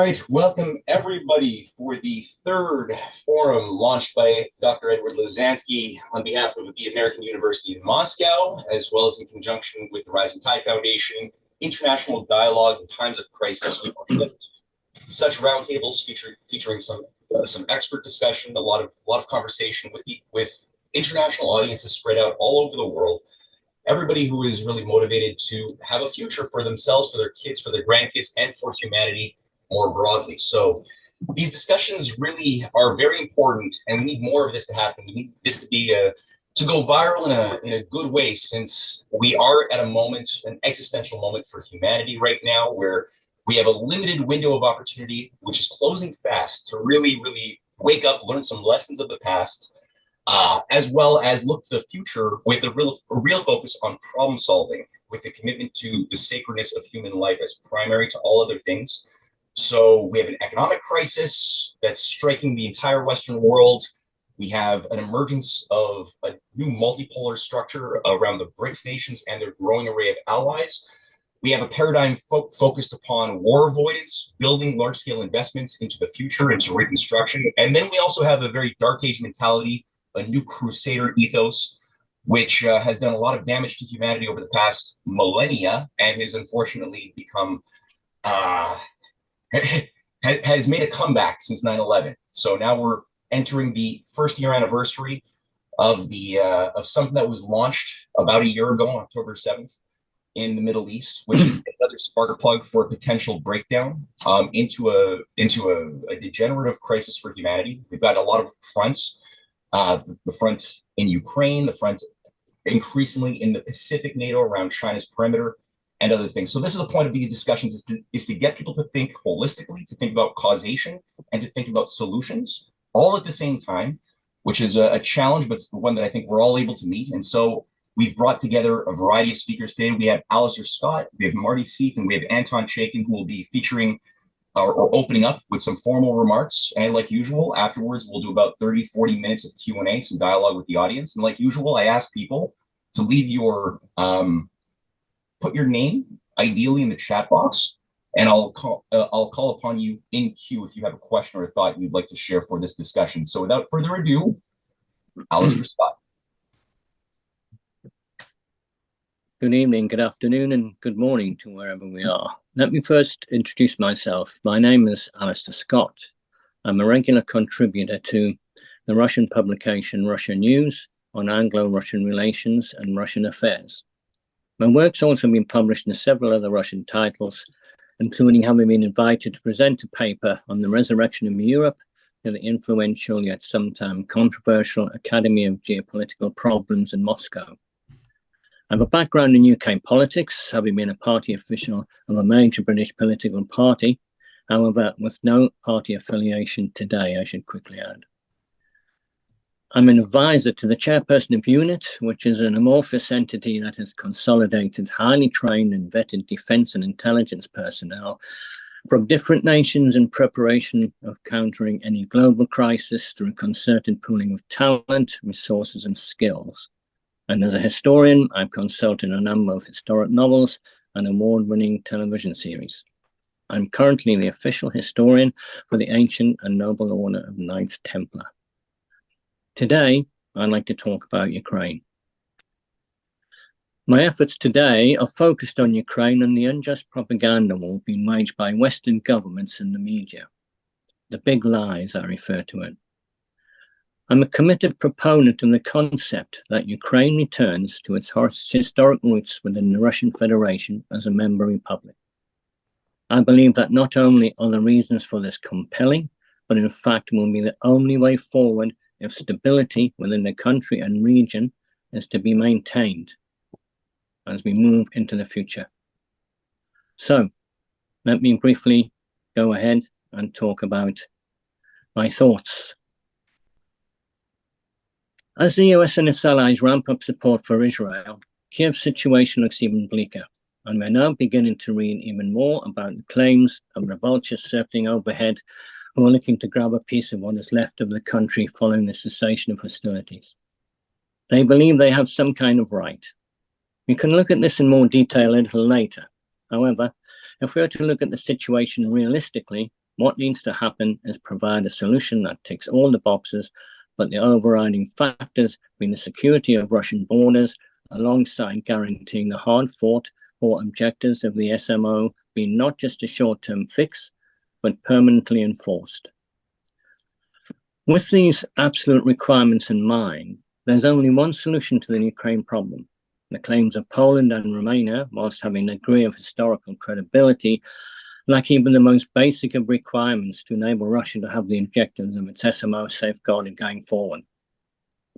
right, welcome everybody for the third forum launched by Dr. Ed Lozansky on behalf of the American University in Moscow, as well as in conjunction with the Rising Tide Foundation, International Dialogue in Times of Crisis. We conduct such roundtables featuring some expert discussion, a lot of conversation with international audiences spread out all over the world. Everybody who is really motivated to have a future for themselves, for their kids, for their grandkids, and for humanity more broadly. So these discussions really are very important, and we need more of this to happen. We need this to be to go viral in a good way, since we are at a moment, an existential moment for humanity right now, where we have a limited window of opportunity, which is closing fast, to really, really wake up, learn some lessons of the past, as well as look to the future with a real focus on problem solving, with a commitment to the sacredness of human life as primary to all other things. So we have an economic crisis that's striking the entire Western world. We have an emergence of a new multipolar structure around the BRICS nations and their growing array of allies. We have a paradigm focused upon war avoidance, building large-scale investments into the future, into reconstruction. And then we also have a very dark age mentality, a new crusader ethos, which has done a lot of damage to humanity over the past millennia and has unfortunately become has made a comeback since 9/11. So now we're entering the first year anniversary of of something that was launched about a year ago, October 7th, in the Middle East, which is another spark plug for a potential breakdown into a degenerative crisis for humanity. We've got a lot of fronts. The front in Ukraine, the front increasingly in the Pacific NATO around China's perimeter, and other things. So this is the point of these discussions, is to get people to think holistically, to think about causation, and to think about solutions all at the same time, which is a challenge, but it's the one that I think we're all able to meet. And so we've brought together a variety of speakers today. We have Alistair Scott, we have Marty Sieff, and we have Anton Chaitkin, who will be featuring or opening up with some formal remarks. And like usual, afterwards, we'll do about 30, 40 minutes of Q&A, some dialogue with the audience. And like usual, I ask people to leave your, put your name, ideally in the chat box, and I'll call upon you in queue if you have a question or a thought you'd like to share for this discussion. So without further ado, Alistair Scott. Good evening, good afternoon, and good morning to wherever we are. Let me first introduce myself. My name is Alistair Scott. I'm a regular contributor to the Russian publication Russia News on Anglo-Russian relations and Russian affairs. My work's also been published in several other Russian titles, including having been invited to present a paper on the resurrection of Europe to the influential yet sometimes controversial Academy of Geopolitical Problems in Moscow. I have a background in UK politics, having been a party official of a major British political party, however, with no party affiliation today, I should quickly add. I'm an advisor to the chairperson of UNIT, which is an amorphous entity that has consolidated highly trained and vetted defense and intelligence personnel from different nations in preparation of countering any global crisis through concerted pooling of talent, resources, and skills. And as a historian, I've consulted a number of historic novels and award-winning television series. I'm currently the official historian for the Ancient and Noble Order of Knights Templar. Today, I'd like to talk about Ukraine. My efforts today are focused on Ukraine and the unjust propaganda war being waged by Western governments and the media. The big lies, I refer to it. I'm a committed proponent of the concept that Ukraine returns to its historic roots within the Russian Federation as a member republic. I believe that not only are the reasons for this compelling, but in fact will be the only way forward if stability within the country and region is to be maintained as we move into the future. So, let me briefly go ahead and talk about my thoughts. As the US and its allies ramp up support for Israel, Kiev's situation looks even bleaker, and we're now beginning to read even more about the claims of the vultures circling overhead who are looking to grab a piece of what is left of the country following the cessation of hostilities. They believe they have some kind of right. We can look at this in more detail a little later. However, if we are to look at the situation realistically, What needs to happen is provide a solution that ticks all the boxes, but the overriding factors being the security of Russian borders, alongside guaranteeing the hard-fought core objectives of the SMO being not just a short-term fix, but permanently enforced. With these absolute requirements in mind, there's only one solution to the Ukraine problem. The claims of Poland and Romania, whilst having a degree of historical credibility, lack even the most basic of requirements to enable Russia to have the objectives of its SMO safeguarded going forward.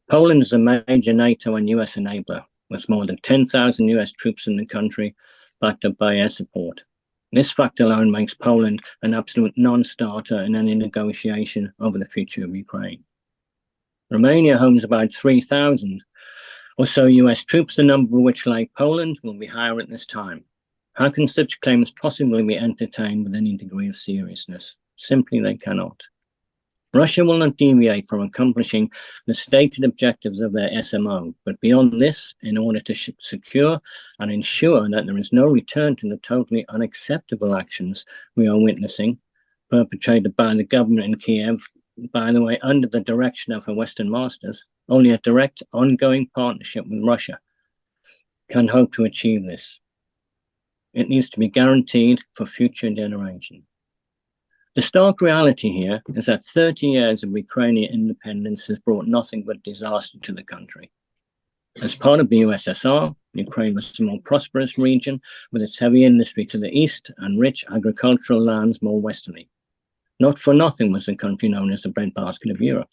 Poland is a major NATO and US enabler, with more than 10,000 US troops in the country, backed up by air support. This fact alone makes Poland an absolute non-starter in any negotiation over the future of Ukraine. Romania homes about 3,000 or so US troops, the number of which, like Poland, will be higher at this time. How can such claims possibly be entertained with any degree of seriousness? Simply they cannot. Russia will not deviate from accomplishing the stated objectives of their SMO, but beyond this, in order to secure and ensure that there is no return to the totally unacceptable actions we are witnessing, perpetrated by the government in Kiev, by the way, under the direction of her Western masters, only a direct, ongoing partnership with Russia can hope to achieve this. It needs to be guaranteed for future generations. The stark reality here is that 30 years of Ukrainian independence has brought nothing but disaster to the country. As part of the USSR, Ukraine was a more prosperous region with its heavy industry to the east and rich agricultural lands more westerly. Not for nothing was the country known as the breadbasket of Europe.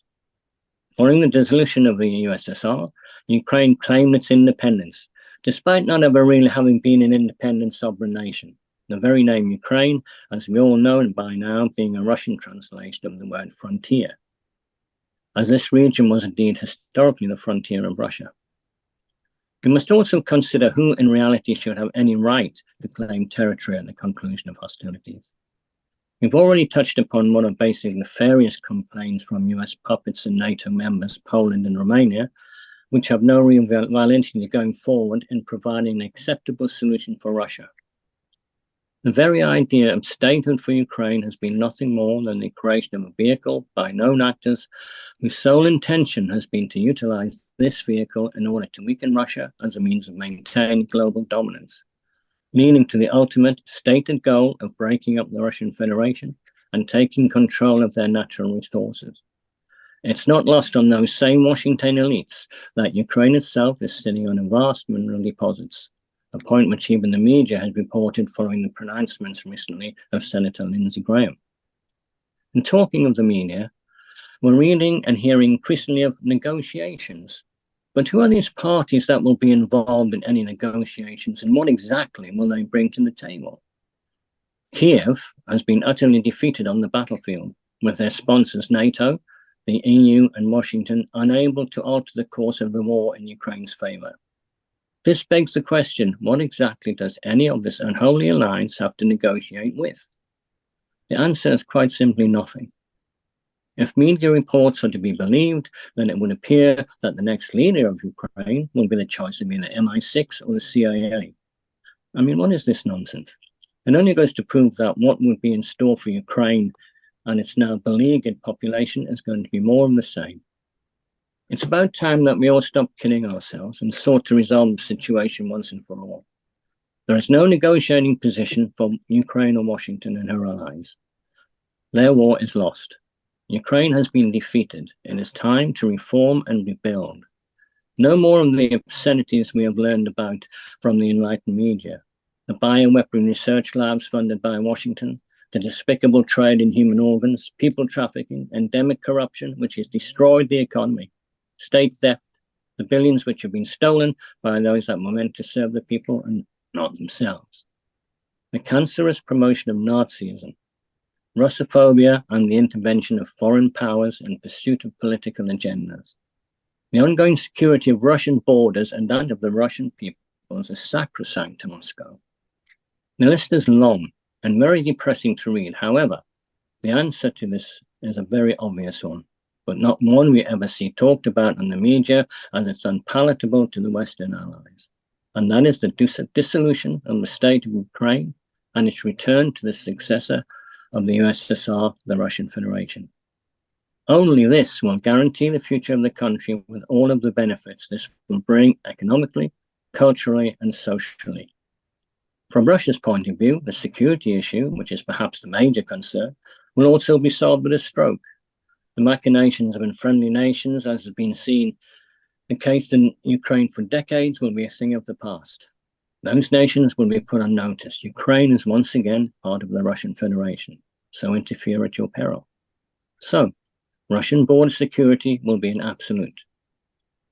Following the dissolution of the USSR, Ukraine claimed its independence, despite not ever really having been an independent sovereign nation. The very name Ukraine, as we all know by now, being a Russian translation of the word frontier, as this region was indeed historically the frontier of Russia. We must also consider who in reality should have any right to claim territory at the conclusion of hostilities. We've already touched upon one of basic nefarious complaints from US puppets and NATO members, Poland and Romania, which have no real validity going forward in providing an acceptable solution for Russia. The very idea of statehood for Ukraine has been nothing more than the creation of a vehicle by known actors whose sole intention has been to utilize this vehicle in order to weaken Russia as a means of maintaining global dominance, leading to the ultimate stated goal of breaking up the Russian Federation and taking control of their natural resources. It's not lost on those same Washington elites that Ukraine itself is sitting on a vast mineral deposits, a point which even the media has reported following the pronouncements recently of Senator Lindsey Graham. In talking of the media, we're reading and hearing increasingly of negotiations. But who are these parties that will be involved in any negotiations, and what exactly will they bring to the table? Kiev has been utterly defeated on the battlefield, with their sponsors NATO, the EU and Washington unable to alter the course of the war in Ukraine's favor. This begs the question, what exactly does any of this unholy alliance have to negotiate with? The answer is quite simply nothing. If media reports are to be believed, then it would appear that the next leader of Ukraine will be the choice of either MI6 or the CIA. I mean, what is this nonsense? It only goes to prove that what would be in store for Ukraine and its now beleaguered population is going to be more of the same. It's about time that we all stop kidding ourselves and sought to resolve the situation once and for all. There is no negotiating position for Ukraine or Washington and her allies. Their war is lost. Ukraine has been defeated. It is time to reform and rebuild. No more of the obscenities we have learned about from the enlightened media, the bioweapon research labs funded by Washington, the despicable trade in human organs, people trafficking, endemic corruption, which has destroyed the economy, state theft, the billions which have been stolen by those that were meant to serve the people and not themselves, the cancerous promotion of Nazism, Russophobia, and the intervention of foreign powers in pursuit of political agendas. The ongoing security of Russian borders and that of the Russian people is sacrosanct to Moscow. The list is long and very depressing to read. However, the answer to this is a very obvious one, but not one we ever see talked about in the media, as it's unpalatable to the Western allies. And that is the dissolution of the state of Ukraine and its return to the successor of the USSR, the Russian Federation. Only this will guarantee the future of the country with all of the benefits this will bring economically, culturally, and socially. From Russia's point of view, the security issue, which is perhaps the major concern, will also be solved with a stroke. The machinations of unfriendly nations, as has been seen the case in Ukraine for decades, will be a thing of the past. Those nations will be put on notice. Ukraine is once again part of the Russian Federation, so interfere at your peril. So, Russian border security will be an absolute.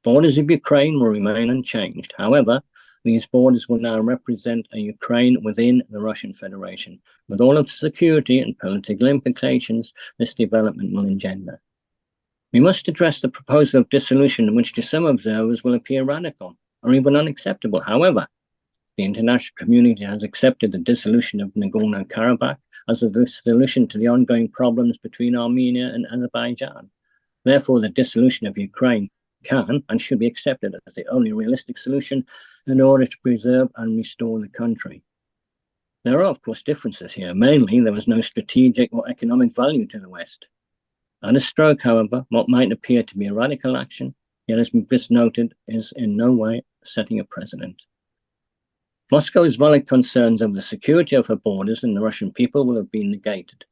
Borders of Ukraine will remain unchanged. However, these borders will now represent a Ukraine within the Russian Federation, with all of the security and political implications this development will engender. We must address the proposal of dissolution, which to some observers will appear radical or even unacceptable. However, the international community has accepted the dissolution of Nagorno-Karabakh as a solution to the ongoing problems between Armenia and Azerbaijan. Therefore, the dissolution of Ukraine can and should be accepted as the only realistic solution in order to preserve and restore the country. There are, of course, differences here. Mainly, there was no strategic or economic value to the West. At a stroke, however, what might appear to be a radical action, yet as we just noted, is in no way setting a precedent. Moscow's valid concerns over the security of her borders and the Russian people will have been negated.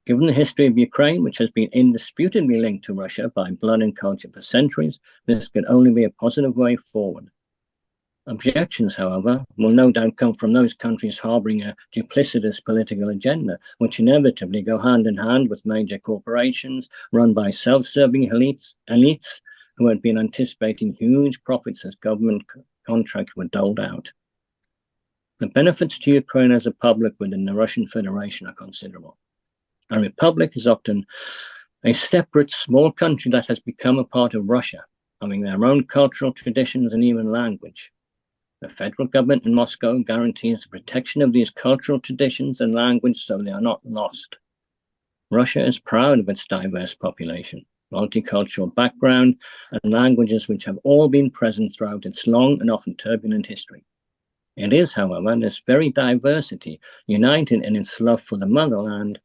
Given the history of Ukraine, which has been indisputably linked to Russia by blood and culture for centuries, this could only be a positive way forward. Objections, however, will no doubt come from those countries harboring a duplicitous political agenda, which inevitably go hand in hand with major corporations run by self-serving elites who had been anticipating huge profits as government contracts were doled out. The benefits to Ukraine as a republic within the Russian Federation are considerable. A republic is often a separate small country that has become a part of Russia, having their own cultural traditions and even language. The federal government in Moscow guarantees the protection of these cultural traditions and language so they are not lost. Russia is proud of its diverse population, multicultural background, and languages which have all been present throughout its long and often turbulent history. It is, however, this very diversity, united in its love for the motherland,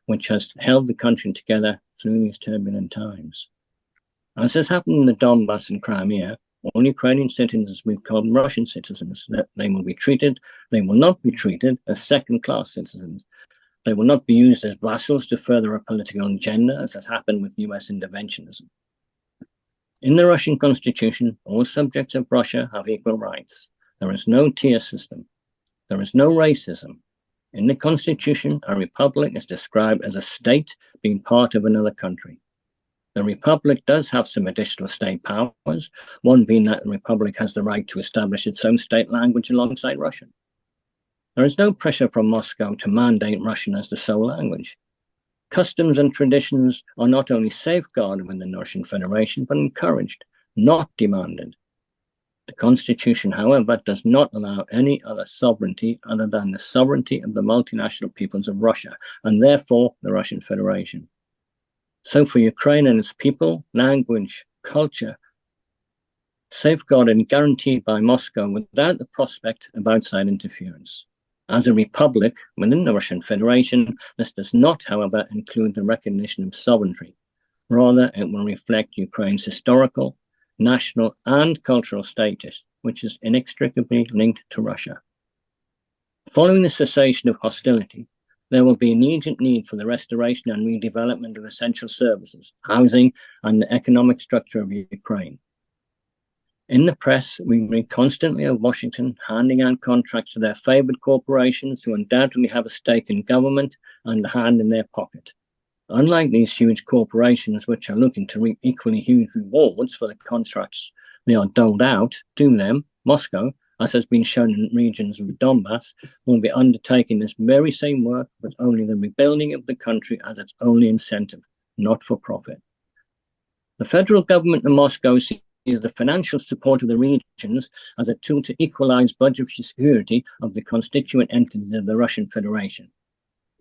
which has held the country together through these turbulent times. As has happened in the Donbass and Crimea, all Ukrainian citizens will become Russian citizens. They will not be treated as second-class citizens. They will not be used as vassals to further a political agenda, as has happened with US interventionism. In the Russian constitution, all subjects of Russia have equal rights. There is no tier system. There is no racism. In the constitution, a republic is described as a state being part of another country. The republic does have some additional state powers, one being that the republic has the right to establish its own state language alongside Russian. There is no pressure from Moscow to mandate Russian as the sole language. Customs and traditions are not only safeguarded within the Russian Federation, but encouraged, not demanded. The constitution, however, does not allow any other sovereignty other than the sovereignty of the multinational peoples of Russia, and therefore the Russian Federation. So for Ukraine and its people, language, culture, safeguarded and guaranteed by Moscow without the prospect of outside interference. As a republic within the Russian Federation, this does not, however, include the recognition of sovereignty. Rather, it will reflect Ukraine's historical, national, and cultural status, which is inextricably linked to Russia. Following the cessation of hostility, there will be an urgent need for the restoration and redevelopment of essential services, housing, and the economic structure of Ukraine. In the press, we read constantly of Washington handing out contracts to their favored corporations who undoubtedly have a stake in government and a hand in their pocket. Unlike these huge corporations, which are looking to reap equally huge rewards for the contracts they are doled out to them, Moscow, as has been shown in regions of Donbass, will be undertaking this very same work with only the rebuilding of the country as its only incentive, not for profit. The federal government in Moscow sees the financial support of the regions as a tool to equalize budgetary security of the constituent entities of the Russian Federation.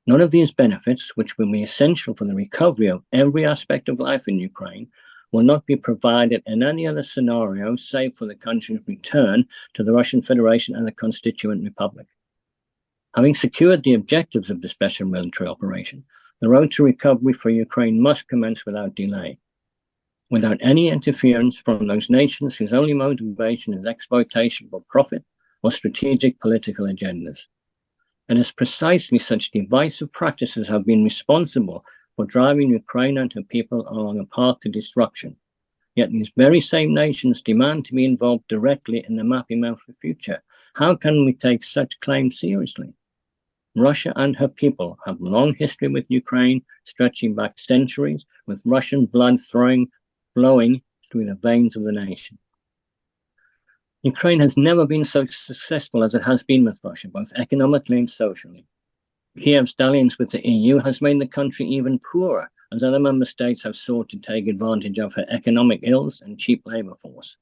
None of these benefits, which will be essential for the recovery of every aspect of life in Ukraine, will not be provided in any other scenario save for the country's return to the Russian Federation and the constituent republic. Having secured the objectives of the special military operation, the road to recovery for Ukraine must commence without delay, without any interference from those nations whose only motivation is exploitation for profit or strategic political agendas. And it's precisely such divisive practices have been responsible for driving Ukraine and her people along a path to destruction. Yet these very same nations demand to be involved directly in the mapping out the future. How can we take such claims seriously? Russia and her people have a long history with Ukraine, stretching back centuries, with Russian blood flowing through the veins of the nation. Ukraine has never been so successful as it has been with Russia, both economically and socially. Kiev's dalliance with the EU has made the country even poorer, as other member states have sought to take advantage of her economic ills and cheap labor force.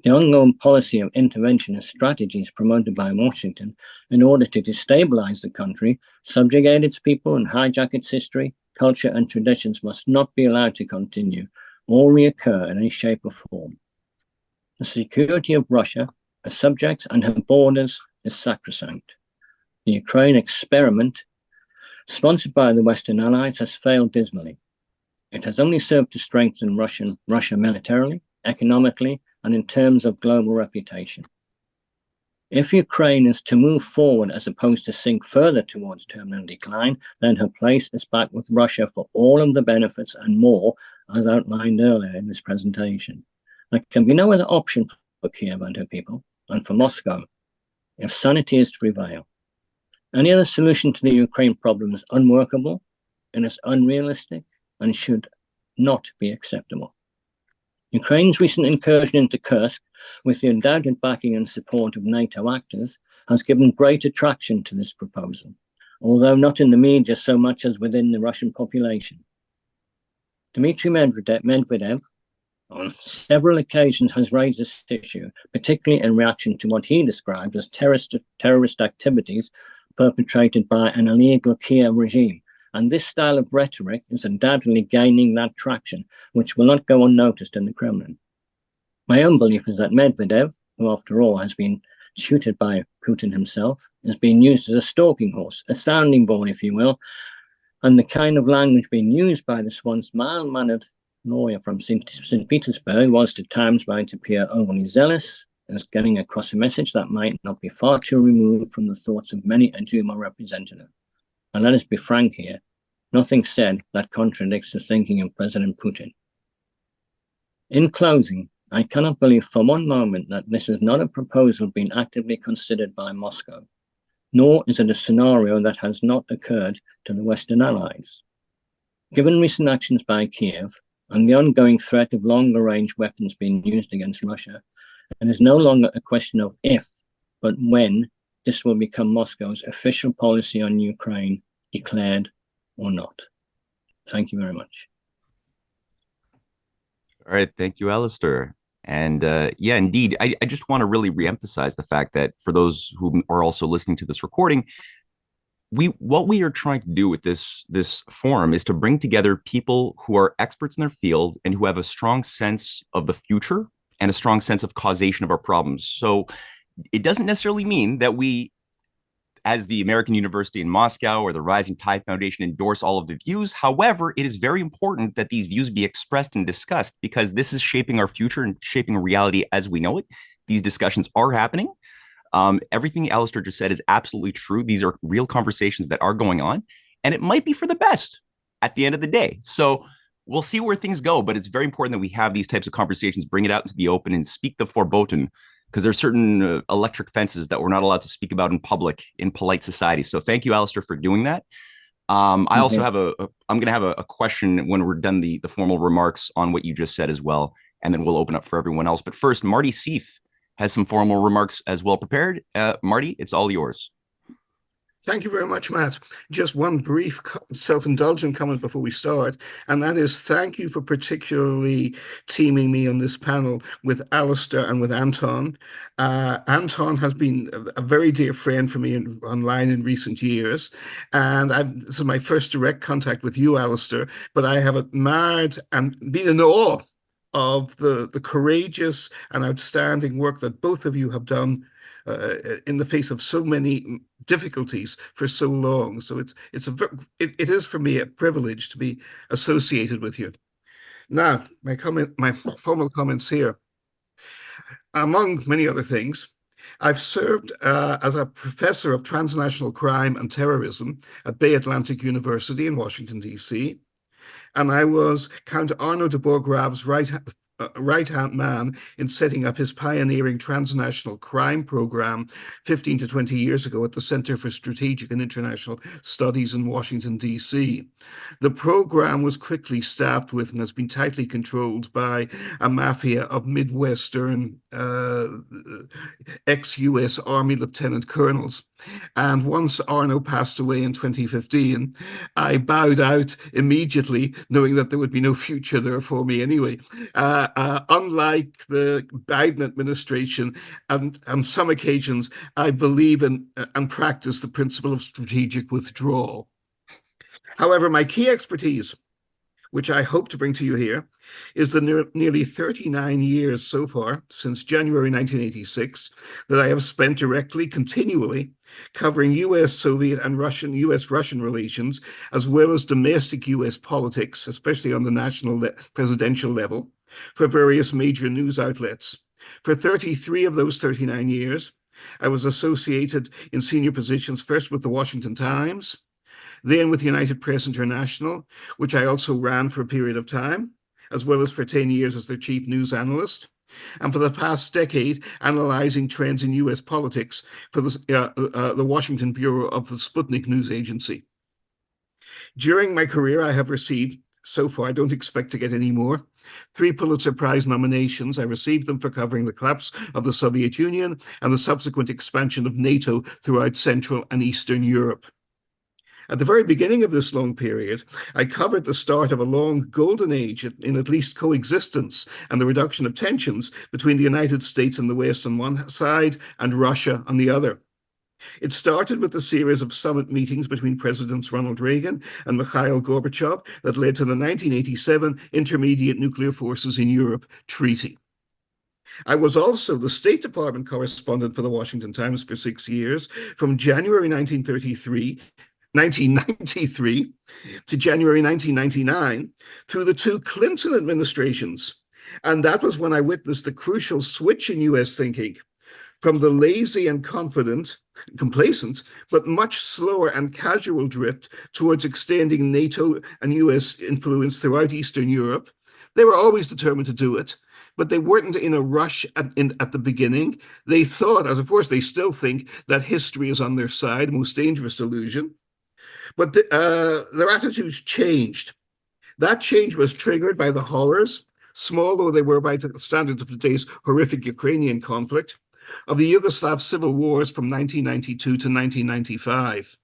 The ongoing policy of interventionist strategies promoted by Washington in order to destabilize the country, subjugate its people, and hijack its history, culture, and traditions must not be allowed to continue or reoccur in any shape or form. The security of Russia, her subjects, and her borders is sacrosanct. The Ukraine experiment, sponsored by the Western allies, has failed dismally. It has only served to strengthen Russia militarily, economically, and in terms of global reputation. If Ukraine is to move forward as opposed to sink further towards terminal decline, then her place is back with Russia for all of the benefits and more, as outlined earlier in this presentation. There can be no other option for Kiev and her people, and for Moscow, if sanity is to prevail. Any other solution to the Ukraine problem is unworkable, and is unrealistic, and should not be acceptable. Ukraine's recent incursion into Kursk, with the undoubted backing and support of NATO actors, has given great attraction to this proposal, although not in the media so much as within the Russian population. Dmitry Medvedev, on several occasions, has raised this issue, particularly in reaction to what he described as terrorist activities perpetrated by an illegal Kiev regime. And this style of rhetoric is undoubtedly gaining that traction, which will not go unnoticed in the Kremlin. My own belief is that Medvedev, who after all has been tutored by Putin himself, is being used as a stalking horse, a sounding board, if you will, and the kind of language being used by this once mild-mannered lawyer from St. Petersburg was at times might appear overly zealous, as getting across a message that might not be far too removed from the thoughts of many a Duma representative. And let us be frank here, nothing said that contradicts the thinking of President Putin. In closing, I cannot believe for one moment that this is not a proposal being actively considered by Moscow, nor is it a scenario that has not occurred to the Western allies. Given recent actions by Kiev and the ongoing threat of longer-range weapons being used against Russia, it is no longer a question of if, but when this will become Moscow's official policy on Ukraine, declared or not. Thank you very much. All right. Thank you, Alistair. And yeah, indeed, I just want to really reemphasize the fact that for those who are also listening to this recording, what we are trying to do with this forum is to bring together people who are experts in their field and who have a strong sense of the future and a strong sense of causation of our problems. So it doesn't necessarily mean that we, as the American University in Moscow or the Rising Tide Foundation, endorse all of the views. However, it is very important that these views be expressed and discussed, because this is shaping our future and shaping reality as we know it. These discussions are happening. Everything Alistair just said is absolutely true. These are real conversations that are going on, and it might be for the best at the end of the day. So we'll see where things go, but it's very important that we have these types of conversations, bring it out into the open and speak the verboten, because there's certain electric fences that we're not allowed to speak about in public in polite society. So thank you, Alistair, for doing that. I also have I'm going to have a question when we're done the formal remarks on what you just said as well, and then we'll open up for everyone else. But first, Marty Sieff has some formal remarks as well prepared. Marty, it's all yours. Thank you very much, Matt. Just one brief self-indulgent comment before we start, and that is thank you for particularly teaming me on this panel with Alistair and with Anton. Anton has been a very dear friend for me online in recent years, and this is my first direct contact with you, Alistair, but I have admired and been in awe of the courageous and outstanding work that both of you have done in the face of so many difficulties for so long. So it is for me a privilege to be associated with you. Now, my formal comments here. Among many other things, I've served as a professor of transnational crime and terrorism at Bay Atlantic University in Washington, D.C., and I was Count Arno de Borgrave's right-hand man in setting up his pioneering transnational crime program 15 to 20 years ago at the Center for Strategic and International Studies in Washington, D.C. The program was quickly staffed with and has been tightly controlled by a mafia of Midwestern ex-US Army lieutenant colonels. And once Arno passed away in 2015, I bowed out immediately, knowing that there would be no future there for me anyway. Unlike the Biden administration, and on some occasions, I believe in and practice the principle of strategic withdrawal. However, my key expertise, which I hope to bring to you here, is the nearly 39 years so far, since January 1986, that I have spent continually, covering US, Soviet, and US-Russian relations, as well as domestic US politics, especially on the national presidential level, for various major news outlets. For 33 of those 39 years, I was associated in senior positions, first with the Washington Times, then with United Press International, which I also ran for a period of time, as well as for 10 years as their chief news analyst, and for the past decade, analyzing trends in US politics for the Washington Bureau of the Sputnik News Agency. During my career, I have received, so far, I don't expect to get any more, 3 Pulitzer Prize nominations. I received them for covering the collapse of the Soviet Union and the subsequent expansion of NATO throughout Central and Eastern Europe. At the very beginning of this long period, I covered the start of a long golden age in at least coexistence and the reduction of tensions between the United States and the West on one side and Russia on the other. It started with a series of summit meetings between Presidents Ronald Reagan and Mikhail Gorbachev that led to the 1987 Intermediate Nuclear Forces in Europe Treaty. I was also the State Department correspondent for the Washington Times for 6 years, from January 1993 to January 1999 through the 2 Clinton administrations. And that was when I witnessed the crucial switch in US thinking from the lazy and complacent, but much slower and casual drift towards extending NATO and US influence throughout Eastern Europe. They were always determined to do it, but they weren't in a rush at the beginning. They thought, as of course they still think, that history is on their side, most dangerous illusion. But their attitudes changed. That change was triggered by the horrors, small though they were by the standards of today's horrific Ukrainian conflict, of the Yugoslav civil wars from 1992 to 1995.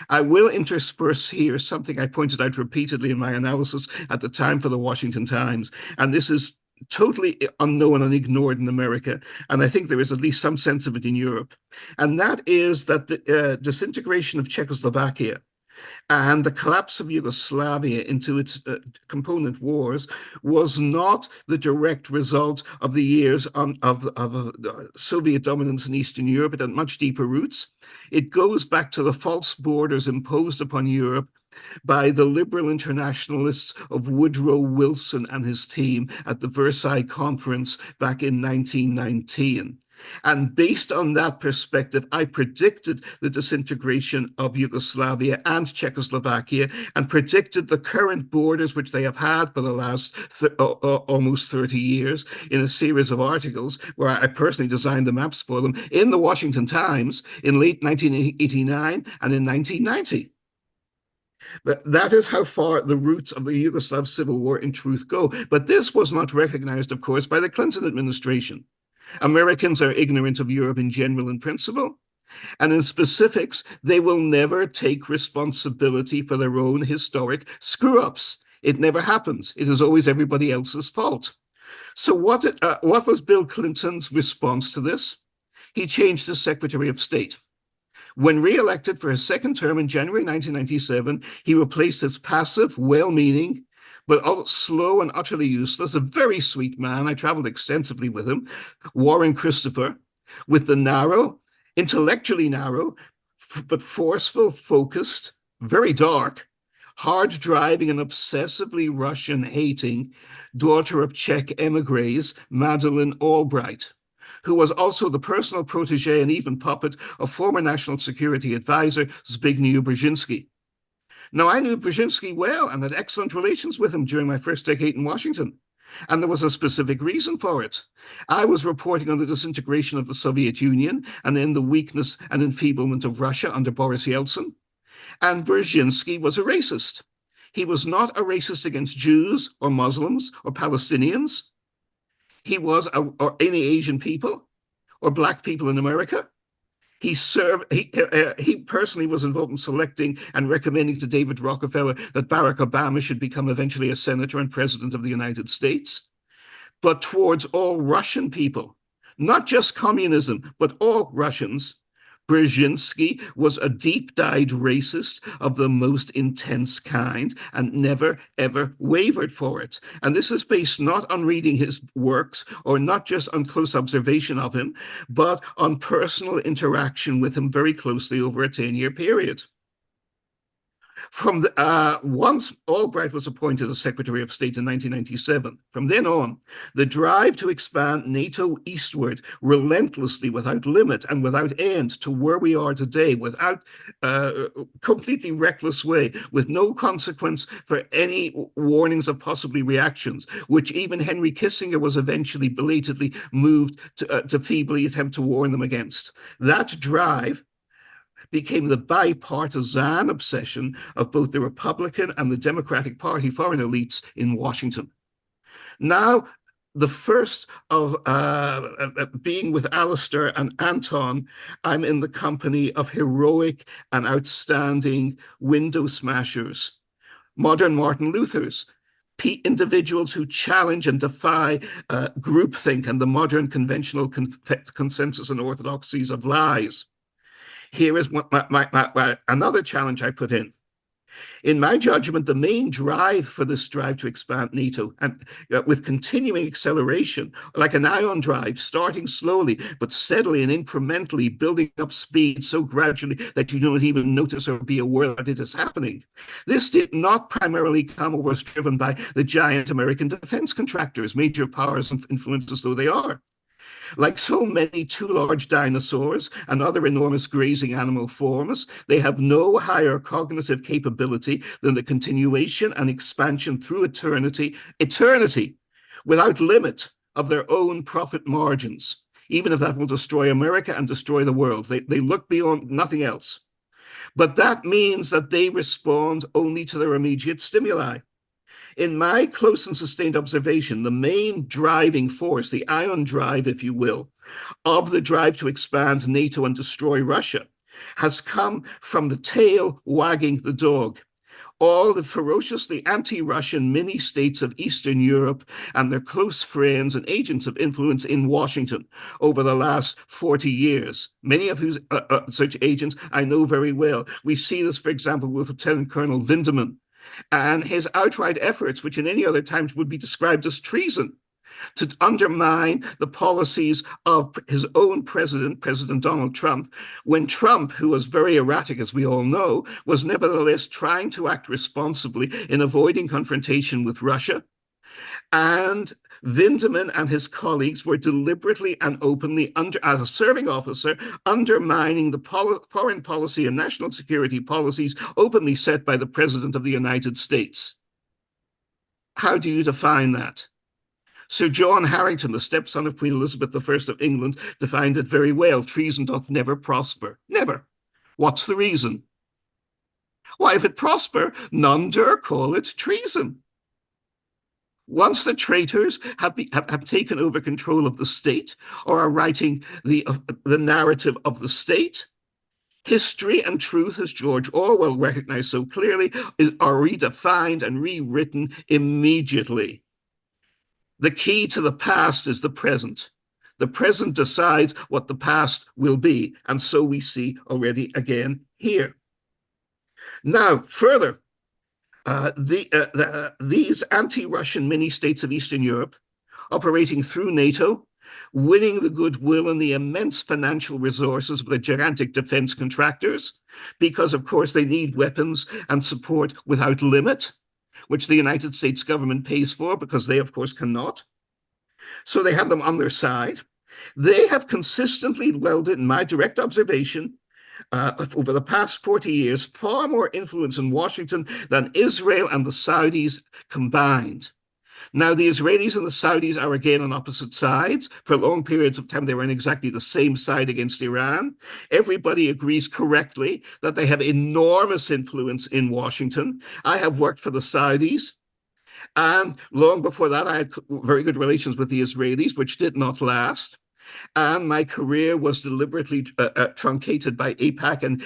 I will intersperse here something I pointed out repeatedly in my analysis at the time for the Washington Times, and this is totally unknown and ignored in America, and I think there is at least some sense of it in Europe, and that is that the disintegration of Czechoslovakia and the collapse of Yugoslavia into its component wars was not the direct result of the years of Soviet dominance in Eastern Europe. It had much deeper roots. It goes back to the false borders imposed upon Europe by the liberal internationalists of Woodrow Wilson and his team at the Versailles Conference back in 1919. And based on that perspective, I predicted the disintegration of Yugoslavia and Czechoslovakia and predicted the current borders, which they have had for the last almost 30 years, in a series of articles where I personally designed the maps for them in the Washington Times in late 1989 and in 1990. That is how far the roots of the Yugoslav civil war in truth go. But this was not recognized, of course, by the Clinton administration. Americans are ignorant of Europe in general and principle, and in specifics, they will never take responsibility for their own historic screw-ups. It never happens. It is always everybody else's fault. So what was Bill Clinton's response to this? He changed his Secretary of State. When re-elected for his second term in January 1997, he replaced his passive, well-meaning, but slow and utterly useless, a very sweet man. I traveled extensively with him, Warren Christopher, with the narrow, intellectually narrow, but forceful, focused, very dark, hard-driving and obsessively Russian-hating daughter of Czech emigres, Madeleine Albright, who was also the personal protege and even puppet of former National Security Advisor Zbigniew Brzezinski. Now, I knew Brzezinski well and had excellent relations with him during my first decade in Washington. And there was a specific reason for it. I was reporting on the disintegration of the Soviet Union and then the weakness and enfeeblement of Russia under Boris Yeltsin. And Brzezinski was a racist. He was not a racist against Jews or Muslims or Palestinians. He was or any Asian people or black people in America. He personally was involved in selecting and recommending to David Rockefeller that Barack Obama should become eventually a senator and president of the United States. But towards all Russian people, not just communism, but all Russians, Brzezinski was a deep-dyed racist of the most intense kind and never, ever wavered for it. And this is based not on reading his works or not just on close observation of him, but on personal interaction with him very closely over a 10-year period. Once Albright was appointed as Secretary of State in 1997, from then on, the drive to expand NATO eastward relentlessly, without limit and without end, to where we are today, without completely reckless way, with no consequence for any warnings of possibly reactions, which even Henry Kissinger was eventually belatedly moved to feebly attempt to warn them against. That drive became the bipartisan obsession of both the Republican and the Democratic Party foreign elites in Washington. Now, the first of being with Alistair and Anton, I'm in the company of heroic and outstanding window smashers, modern Martin Luthers, individuals who challenge and defy groupthink and the modern conventional consensus and orthodoxies of lies. Here is another challenge I put in. In my judgment, the main drive for this drive to expand NATO, and with continuing acceleration, like an ion drive, starting slowly but steadily and incrementally, building up speed so gradually that you don't even notice or be aware that it is happening. This did not primarily come or was driven by the giant American defense contractors, major powers and influences though they are. Like so many too large dinosaurs and other enormous grazing animal forms, they have no higher cognitive capability than the continuation and expansion through eternity, without limit, of their own profit margins, even if that will destroy America and destroy the world. They look beyond nothing else. But that means that they respond only to their immediate stimuli. In my close and sustained observation, the main driving force, the ion drive, if you will, of the drive to expand NATO and destroy Russia has come from the tail wagging the dog. All the ferociously anti-Russian mini-states of Eastern Europe and their close friends and agents of influence in Washington over the last 40 years, many of whose such agents I know very well. We see this, for example, with Lieutenant Colonel Vindeman, and his outright efforts, which in any other times would be described as treason, to undermine the policies of his own president, President Donald Trump, when Trump, who was very erratic, as we all know, was nevertheless trying to act responsibly in avoiding confrontation with Russia. And Vindeman and his colleagues were deliberately and openly, as a serving officer, undermining the foreign policy and national security policies openly set by the President of the United States. How do you define that? Sir John Harrington, the stepson of Queen Elizabeth I of England, defined it very well. Treason doth never prosper. Never. What's the reason? Why, if it prosper, none dare call it treason. Once the traitors have taken over control of the state or are writing the narrative of the state, history and truth, as George Orwell recognized so clearly, are redefined and rewritten immediately. The key to the past is the present. The present decides what the past will be, and so we see already again here. Now, further, These anti-Russian mini-states of Eastern Europe, operating through NATO, winning the goodwill and the immense financial resources of the gigantic defense contractors, because, of course, they need weapons and support without limit, which the United States government pays for because they, of course, cannot. So they have them on their side. They have consistently wielded, in my direct observation, over the past 40 years, far more influence in Washington than Israel and the Saudis combined. Now, the Israelis and the Saudis are again on opposite sides. For long periods of time, they were on exactly the same side against Iran. Everybody agrees correctly that they have enormous influence in Washington. I have worked for the Saudis. And long before that, I had very good relations with the Israelis, which did not last. And my career was deliberately truncated by AIPAC and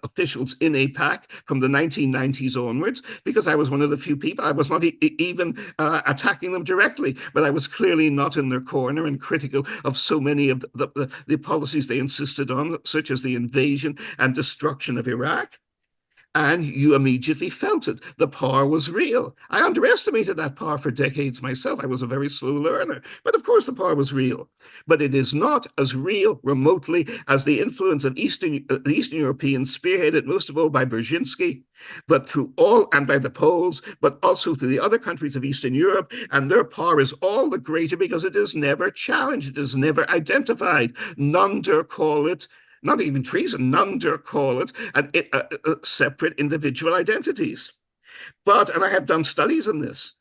officials in AIPAC from the 1990s onwards, because I was one of the few people. I was not even attacking them directly, but I was clearly not in their corner and critical of so many of the policies they insisted on, such as the invasion and destruction of Iraq. And you immediately felt it. The power was real. I underestimated that power for decades myself. I was a very slow learner. But of course, the power was real. But it is not as real remotely as the influence of the Eastern Europeans, spearheaded most of all by Brzezinski, but through all, and by the Poles, but also through the other countries of Eastern Europe. And their power is all the greater because it is never challenged. It is never identified. None dare call it, not even treason, none dare call it separate individual identities. But, and I have done studies on this,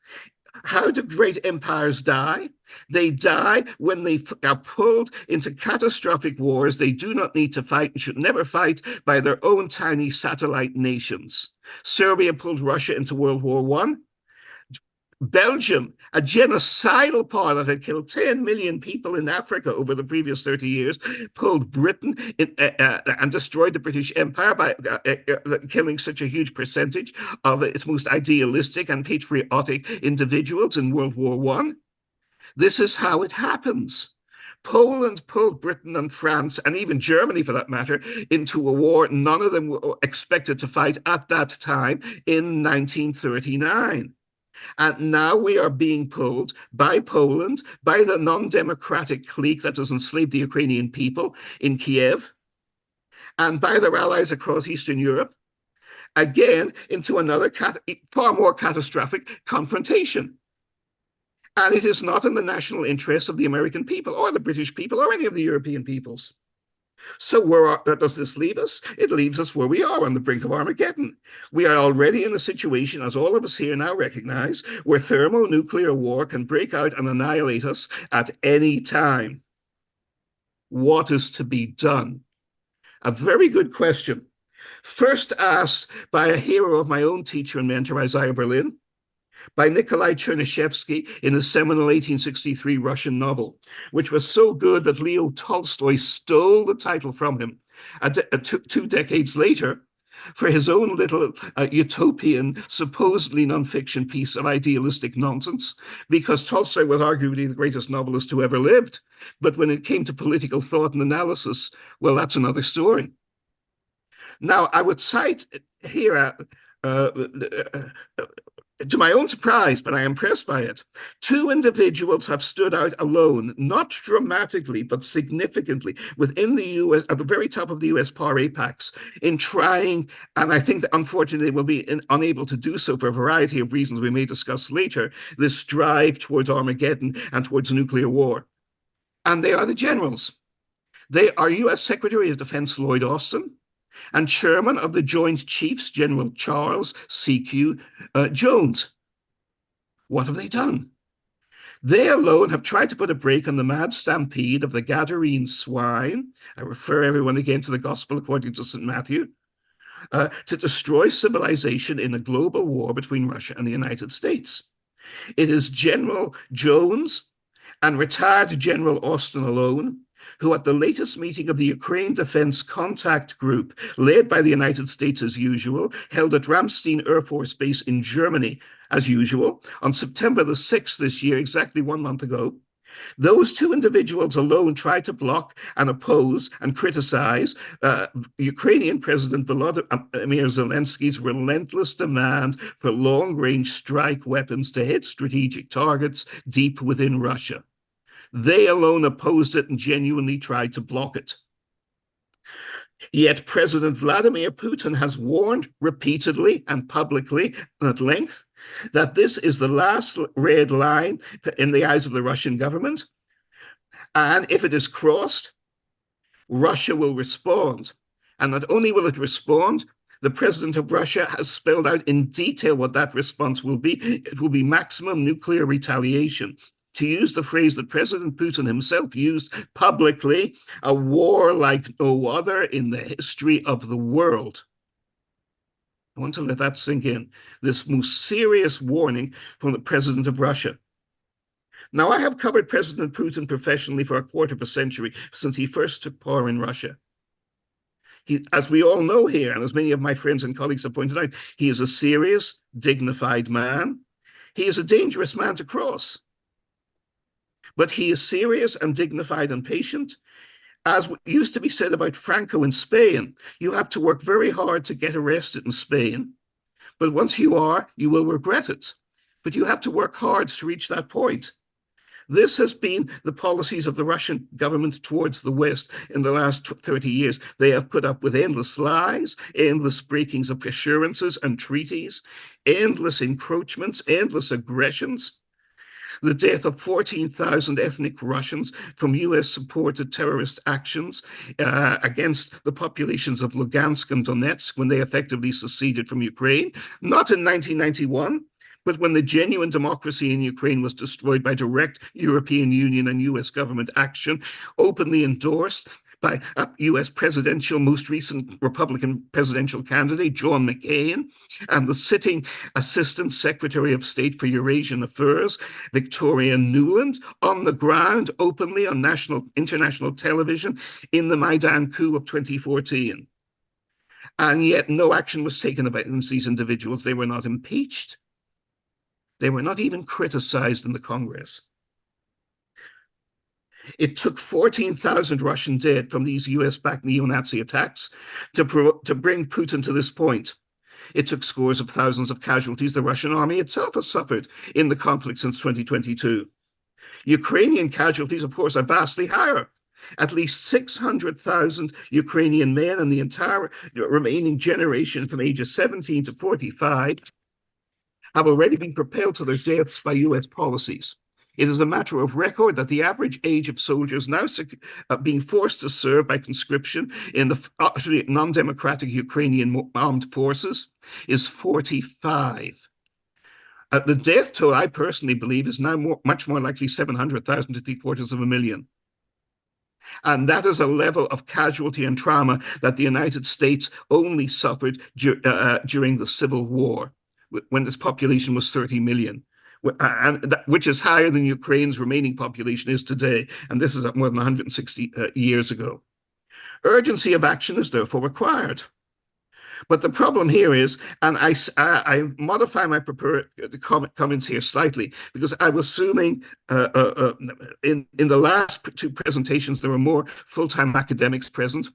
how do great empires die? They die when they are pulled into catastrophic wars they do not need to fight and should never fight by their own tiny satellite nations. Serbia pulled Russia into World War I. Belgium, a genocidal power that had killed 10 million people in Africa over the previous 30 years, pulled Britain and destroyed the British Empire by killing such a huge percentage of its most idealistic and patriotic individuals in World War I. This is how it happens. Poland pulled Britain and France, and even Germany for that matter, into a war none of them were expected to fight at that time in 1939. And now we are being pulled by Poland, by the non-democratic clique that has enslaved the Ukrainian people in Kiev, and by their allies across Eastern Europe, again into another far more catastrophic confrontation. And it is not in the national interest of the American people or the British people or any of the European peoples. So where does this leave us? It leaves us where we are, on the brink of Armageddon. We are already in a situation, as all of us here now recognize, where thermonuclear war can break out and annihilate us at any time. What is to be done? A very good question. First asked by a hero of my own teacher and mentor, Isaiah Berlin, by Nikolai Chernyshevsky in his seminal 1863 Russian novel, which was so good that Leo Tolstoy stole the title from him 2 decades later for his own little utopian, supposedly non-fiction piece of idealistic nonsense, because Tolstoy was arguably the greatest novelist who ever lived. But when it came to political thought and analysis, well, that's another story. Now, I would cite here to my own surprise, but I am impressed by it, 2 individuals have stood out alone, not dramatically, but significantly within the US, at the very top of the US power apex, in trying, and I think that unfortunately will be unable to do so for a variety of reasons we may discuss later, this drive towards Armageddon and towards nuclear war. And they are the generals. They are US Secretary of Defense Lloyd Austin, and Chairman of the Joint Chiefs, General Charles C.Q. Jones. What have they done? They alone have tried to put a brake on the mad stampede of the Gadarene swine. I refer everyone again to the Gospel according to St. Matthew, to destroy civilization in a global war between Russia and the United States. It is General Jones and retired General Austin alone who at the latest meeting of the Ukraine Defense Contact Group, led by the United States as usual, held at Ramstein Air Force Base in Germany as usual, on September the 6th this year, exactly 1 month ago, Those two individuals alone tried to block and oppose and criticize Ukrainian President Volodymyr Zelensky's relentless demand for long-range strike weapons to hit strategic targets deep within Russia. They alone opposed it and genuinely tried to block it. Yet President Vladimir Putin has warned repeatedly and publicly and at length that this is the last red line in the eyes of the Russian government. And if it is crossed, Russia will respond. And not only will it respond, the president of Russia has spelled out in detail what that response will be. It will be maximum nuclear retaliation. To use the phrase that President Putin himself used publicly, a war like no other in the history of the world. I want to let that sink in, this most serious warning from the president of Russia. Now, I have covered President Putin professionally for a quarter of a century since he first took power in Russia. As we all know here, and as many of my friends and colleagues have pointed out, he is a serious, dignified man. He is a dangerous man to cross. But he is serious and dignified and patient. As used to be said about Franco in Spain, you have to work very hard to get arrested in Spain. But once you are, you will regret it. But you have to work hard to reach that point. This has been the policies of the Russian government towards the West in the last 30 years. They have put up with endless lies, endless breakings of assurances and treaties, endless encroachments, endless aggressions. The death of 14,000 ethnic Russians from US-supported terrorist actions against the populations of Lugansk and Donetsk when they effectively seceded from Ukraine, not in 1991, but when the genuine democracy in Ukraine was destroyed by direct European Union and US government action, openly endorsed by a US presidential, most recent Republican presidential candidate, John McCain, and the sitting Assistant Secretary of State for Eurasian Affairs, Victoria Nuland, on the ground openly on international television in the Maidan coup of 2014. And yet no action was taken against these individuals. They were not impeached. They were not even criticized in the Congress. It took 14,000 Russian dead from these US-backed neo-Nazi attacks to bring Putin to this point. It took scores of thousands of casualties the Russian army itself has suffered in the conflict since 2022. Ukrainian casualties, of course, are vastly higher. At least 600,000 Ukrainian men and the entire remaining generation from ages 17 to 45 have already been propelled to their deaths by US policies. It is a matter of record that the average age of soldiers now being forced to serve by conscription in the non-democratic Ukrainian armed forces is 45. The death toll, I personally believe, is now much more likely 700,000 to 750,000. And that is a level of casualty and trauma that the United States only suffered during the Civil War, when its population was 30 million. Which is higher than Ukraine's remaining population is today, and this is more than 160 years ago. Urgency of action is therefore required. But the problem here is, and I modify my comments here slightly, because I was assuming in the last two presentations there were more full-time academics present.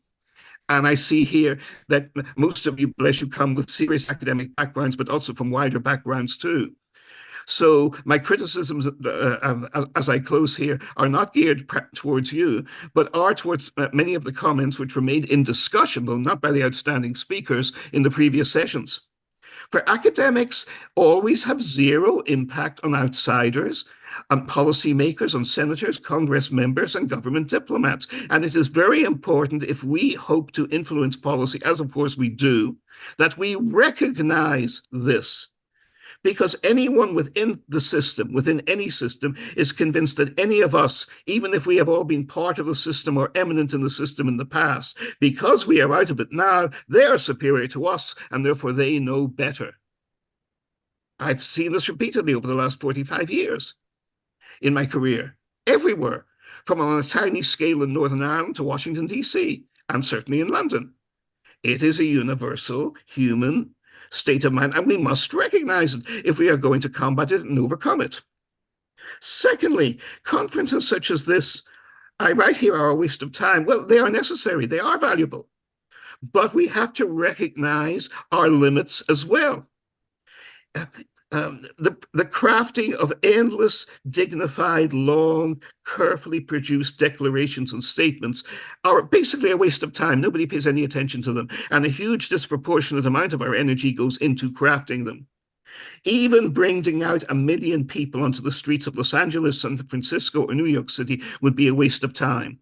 And I see here that most of you, bless you, come with serious academic backgrounds, but also from wider backgrounds too. So my criticisms, as I close here, are not geared towards you, but are towards many of the comments which were made in discussion, though not by the outstanding speakers in the previous sessions. For academics always have zero impact on outsiders, on policymakers, on senators, Congress members, and government diplomats. And it is very important, if we hope to influence policy, as of course we do, that we recognize this. Because anyone within the system, within any system, is convinced that any of us, even if we have all been part of the system or eminent in the system in the past, because we are out of it now, they are superior to us, and therefore they know better. I've seen this repeatedly over the last 45 years in my career, everywhere, from on a tiny scale in Northern Ireland to Washington, D.C., and certainly in London. It is a universal human state of mind, and we must recognize it if we are going to combat it and overcome it. Secondly, conferences such as this, I write here, are a waste of time. Well, they are necessary, they are valuable, but we have to recognize our limits as well. The crafting of endless, dignified, long, carefully produced declarations and statements are basically a waste of time. Nobody pays any attention to them, and a huge disproportionate amount of our energy goes into crafting them. Even bringing out 1 million people onto the streets of Los Angeles, San Francisco, or New York City would be a waste of time.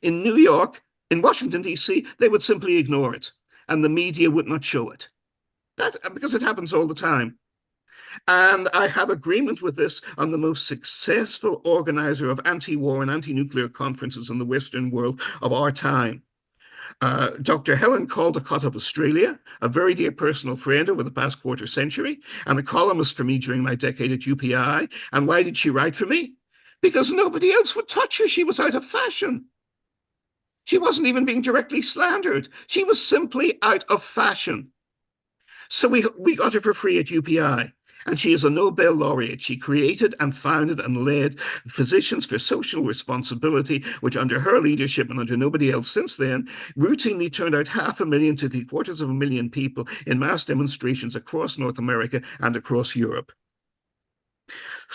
In New York, in Washington, D.C., they would simply ignore it, and the media would not show it. Because it happens all the time. And I have agreement with this on the most successful organizer of anti-war and anti-nuclear conferences in the Western world of our time. Dr. Helen Caldicott of Australia, a very dear personal friend over the past quarter century, and a columnist for me during my decade at UPI. And why did she write for me? Because nobody else would touch her. She was out of fashion. She wasn't even being directly slandered. She was simply out of fashion. So we got her for free at UPI. And she is a Nobel laureate. She created and founded and led Physicians for Social Responsibility, which under her leadership and under nobody else since then, routinely turned out 500,000 to 750,000 people in mass demonstrations across North America and across Europe.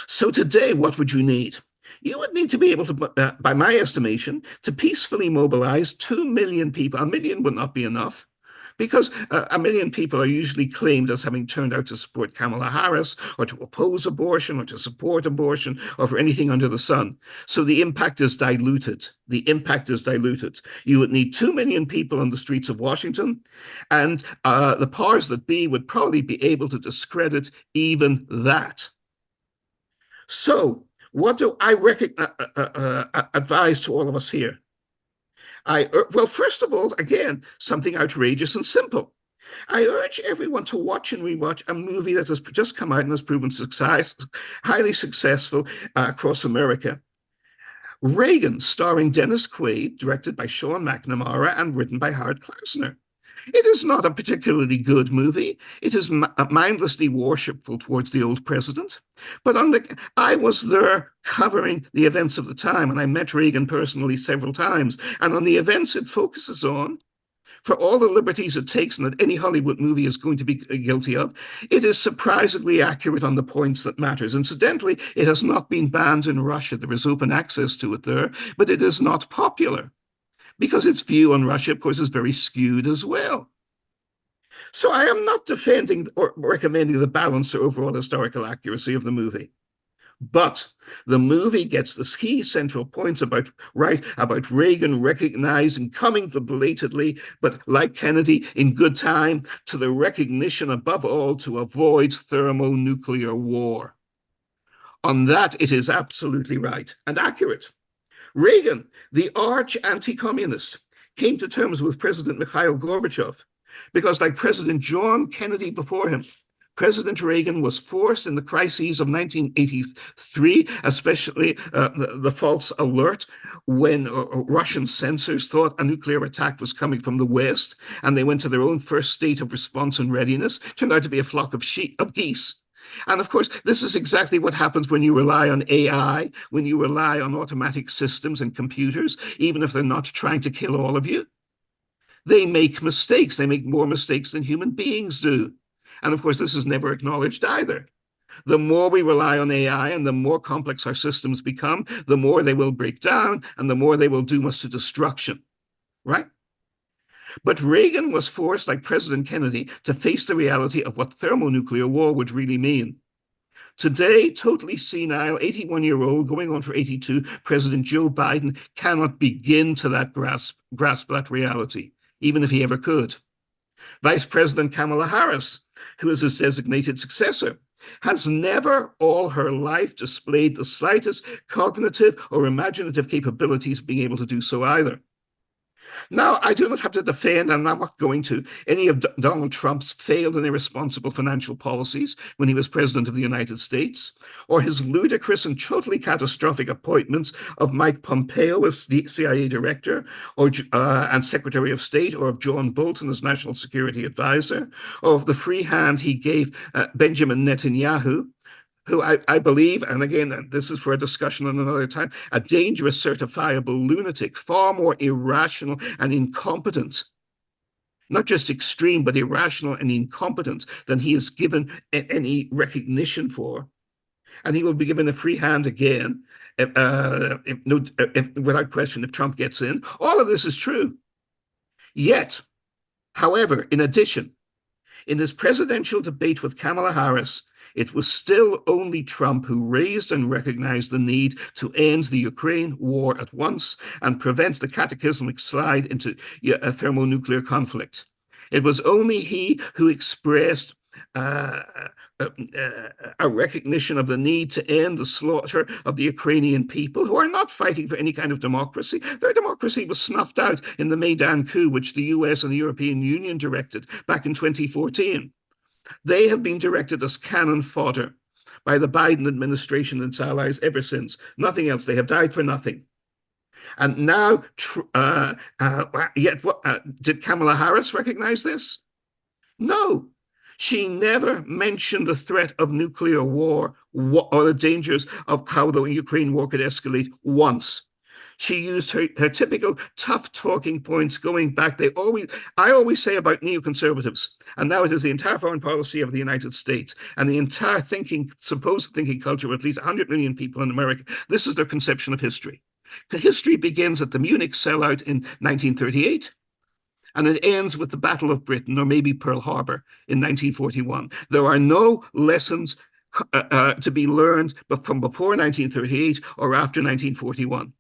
So today, what would you need? You would need to be able to, by my estimation, to peacefully mobilize 2 million people. 1 million would not be enough, because 1 million people are usually claimed as having turned out to support Kamala Harris, or to oppose abortion, or to support abortion, or for anything under the sun. So the impact is diluted. The impact is diluted. You would need 2 million people on the streets of Washington, and the powers that be would probably be able to discredit even that. So what do I advise to all of us here? Well, first of all, again, something outrageous and simple. I urge everyone to watch and rewatch a movie that has just come out and has proven highly successful across America. Reagan, starring Dennis Quaid, directed by Sean McNamara and written by Howard Klausner. It is not a particularly good movie. It is mindlessly worshipful towards the old president. But I was there covering the events of the time, and I met Reagan personally several times. And on the events it focuses on, for all the liberties it takes and that any Hollywood movie is going to be guilty of, it is surprisingly accurate on the points that matters. Incidentally, it has not been banned in Russia. There is open access to it there, but it is not popular, because its view on Russia, of course, is very skewed as well. So I am not defending or recommending the balance or overall historical accuracy of the movie. But the movie gets the key central points about Reagan recognizing, coming to belatedly, but like Kennedy, in good time, to the recognition above all to avoid thermonuclear war. On that, it is absolutely right and accurate. Reagan, the arch anti-communist, came to terms with President Mikhail Gorbachev because, like President John Kennedy before him, President Reagan was forced in the crises of 1983, especially the false alert when Russian censors thought a nuclear attack was coming from the West, and they went to their own first state of response and readiness. Turned out to be a flock of geese. And of course, this is exactly what happens when you rely on AI, when you rely on automatic systems and computers, even if they're not trying to kill all of you. They make mistakes. They make more mistakes than human beings do. And of course, this is never acknowledged either. The more we rely on AI and the more complex our systems become, the more they will break down and the more they will doom us to destruction, right? But Reagan was forced, like President Kennedy, to face the reality of what thermonuclear war would really mean. Today, totally senile, 81-year-old, going on for 82, President Joe Biden cannot begin to grasp that reality, even if he ever could. Vice President Kamala Harris, who is his designated successor, has never all her life displayed the slightest cognitive or imaginative capabilities of being able to do so either. Now, I do not have to defend, and I'm not going to, any of Donald Trump's failed and irresponsible financial policies when he was president of the United States, or his ludicrous and totally catastrophic appointments of Mike Pompeo as the CIA director and Secretary of State, or of John Bolton as National Security Advisor, or of the free hand he gave Benjamin Netanyahu, who I believe, and again, this is for a discussion on another time, a dangerous certifiable lunatic, far more irrational and incompetent, not just extreme, but irrational and incompetent than he is given any recognition for. And he will be given a free hand again, without question, if Trump gets in. All of this is true. Yet, however, in addition, in his presidential debate with Kamala Harris, it was still only Trump who raised and recognized the need to end the Ukraine war at once and prevent the cataclysmic slide into a thermonuclear conflict. It was only he who expressed a recognition of the need to end the slaughter of the Ukrainian people, who are not fighting for any kind of democracy. Their democracy was snuffed out in the Maidan coup, which the US and the European Union directed back in 2014. They have been directed as cannon fodder by the Biden administration and its allies ever since. Nothing else. They have died for nothing. And now, did Kamala Harris recognize this? No. She never mentioned the threat of nuclear war or the dangers of how the Ukraine war could escalate once. She used her typical tough talking points going back. I always say about neoconservatives, and now it is the entire foreign policy of the United States and the entire supposed thinking culture of at least 100 million people in America. This is their conception of history. The history begins at the Munich sellout in 1938. And it ends with the Battle of Britain, or maybe Pearl Harbor in 1941. There are no lessons to be learned from before 1938 or after 1941.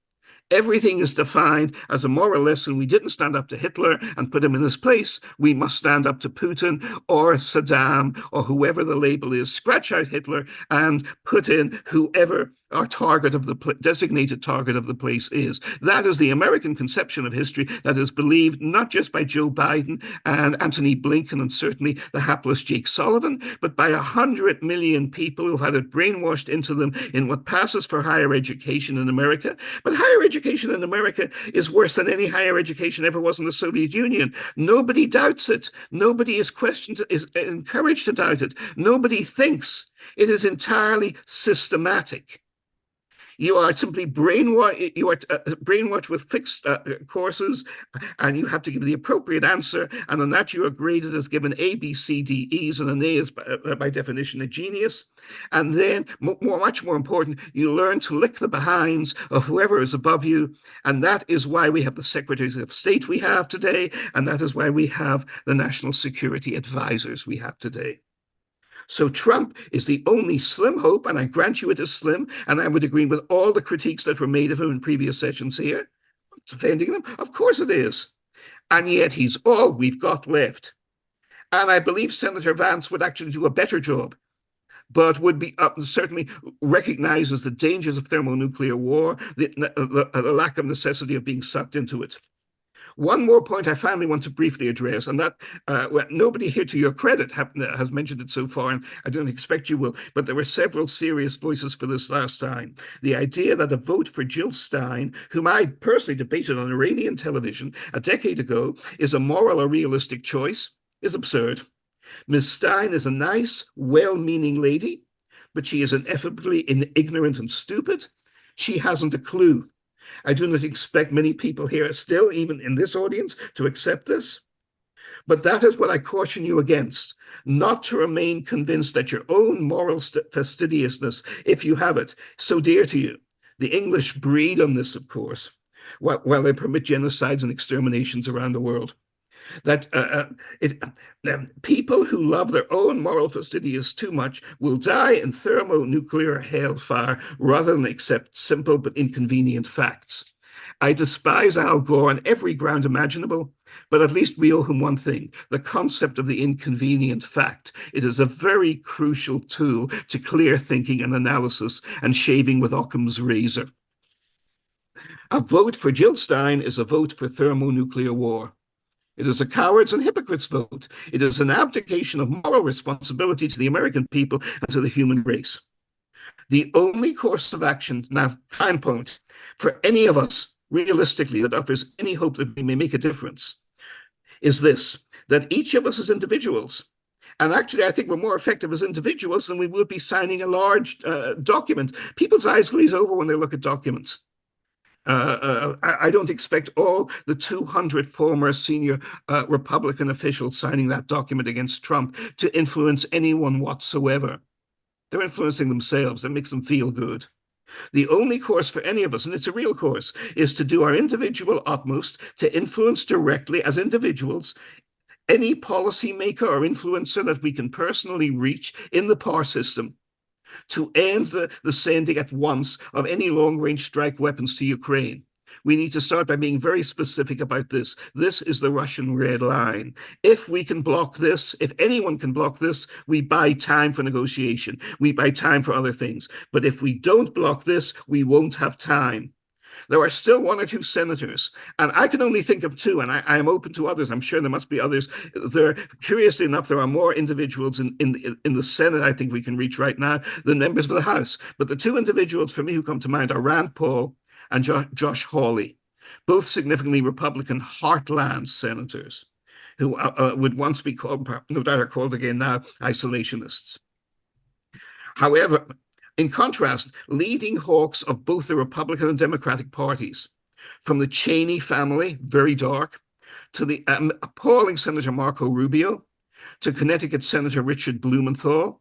Everything is defined as a moral lesson. We didn't stand up to Hitler and put him in his place. We must stand up to Putin or Saddam or whoever the label is. Scratch out Hitler and put in whoever our designated target of the place is. That is the American conception of history that is believed not just by Joe Biden and Antony Blinken and certainly the hapless Jake Sullivan, but by 100 million people who've had it brainwashed into them in what passes for higher education in America. But higher education in America is worse than any higher education ever was in the Soviet Union. Nobody doubts it. Nobody is encouraged to doubt it. Nobody thinks. It is entirely systematic. You are simply brainwashed. You are brainwashed with fixed courses, and you have to give the appropriate answer. And on that, you are graded as given A, B, C, D, E's, and an A is by definition a genius. And then, much more important, you learn to lick the behinds of whoever is above you. And that is why we have the secretaries of state we have today, and that is why we have the national security advisors we have today. So Trump is the only slim hope, and I grant you it is slim, and I would agree with all the critiques that were made of him in previous sessions here. Defending them? Of course it is. And yet he's all we've got left. And I believe Senator Vance would actually do a better job, but would be certainly recognizes the dangers of thermonuclear war, the lack of necessity of being sucked into it. One more point I finally want to briefly address, and that nobody here, to your credit, has mentioned it so far, and I don't expect you will, but there were several serious voices for this last time. The idea that a vote for Jill Stein, whom I personally debated on Iranian television a decade ago, is a moral or realistic choice is absurd. Ms. Stein is a nice, well-meaning lady, but she is ineffably ignorant and stupid. She hasn't a clue. I do not expect many people here still, even in this audience, to accept this. But that is what I caution you against, not to remain convinced that your own moral fastidiousness, if you have it, so dear to you. The English breed on this, of course, while they permit genocides and exterminations around the world. That people who love their own moral fastidious too much will die in thermonuclear hellfire rather than accept simple but inconvenient facts. I despise Al Gore on every ground imaginable, but at least we owe him one thing, the concept of the inconvenient fact. It is a very crucial tool to clear thinking and analysis and shaving with Occam's razor. A vote for Jill Stein is a vote for thermonuclear war. It is a cowards and hypocrites vote. It is an abdication of moral responsibility to the American people and to the human race. The only course of action, now, fine point, for any of us, realistically, that offers any hope that we may make a difference, is this, that each of us as individuals And actually, I think we're more effective as individuals than we would be signing a large document. People's eyes glaze over when they look at documents. I don't expect all the 200 former senior Republican officials signing that document against Trump to influence anyone whatsoever. They're influencing themselves. That makes them feel good. The only course for any of us, and it's a real course, is to do our individual utmost to influence directly as individuals any policymaker or influencer that we can personally reach in the power system to end the sending at once of any long-range strike weapons to Ukraine. We need to start by being very specific about this. This is the Russian red line. If we can block this, if anyone can block this, we buy time for negotiation. We buy time for other things. But if we don't block this, we won't have time. There are still one or two senators, and I can only think of two, and I am open to others. I'm sure there must be others. Curiously enough, there are more individuals in the Senate I think we can reach right now than members of the House. But the two individuals for me who come to mind are Rand Paul and Josh Hawley, both significantly Republican heartland senators who would once be called, no doubt are called again now, isolationists. However, in contrast, leading hawks of both the Republican and Democratic parties, from the Cheney family, very dark, to the appalling Senator Marco Rubio, to Connecticut Senator Richard Blumenthal,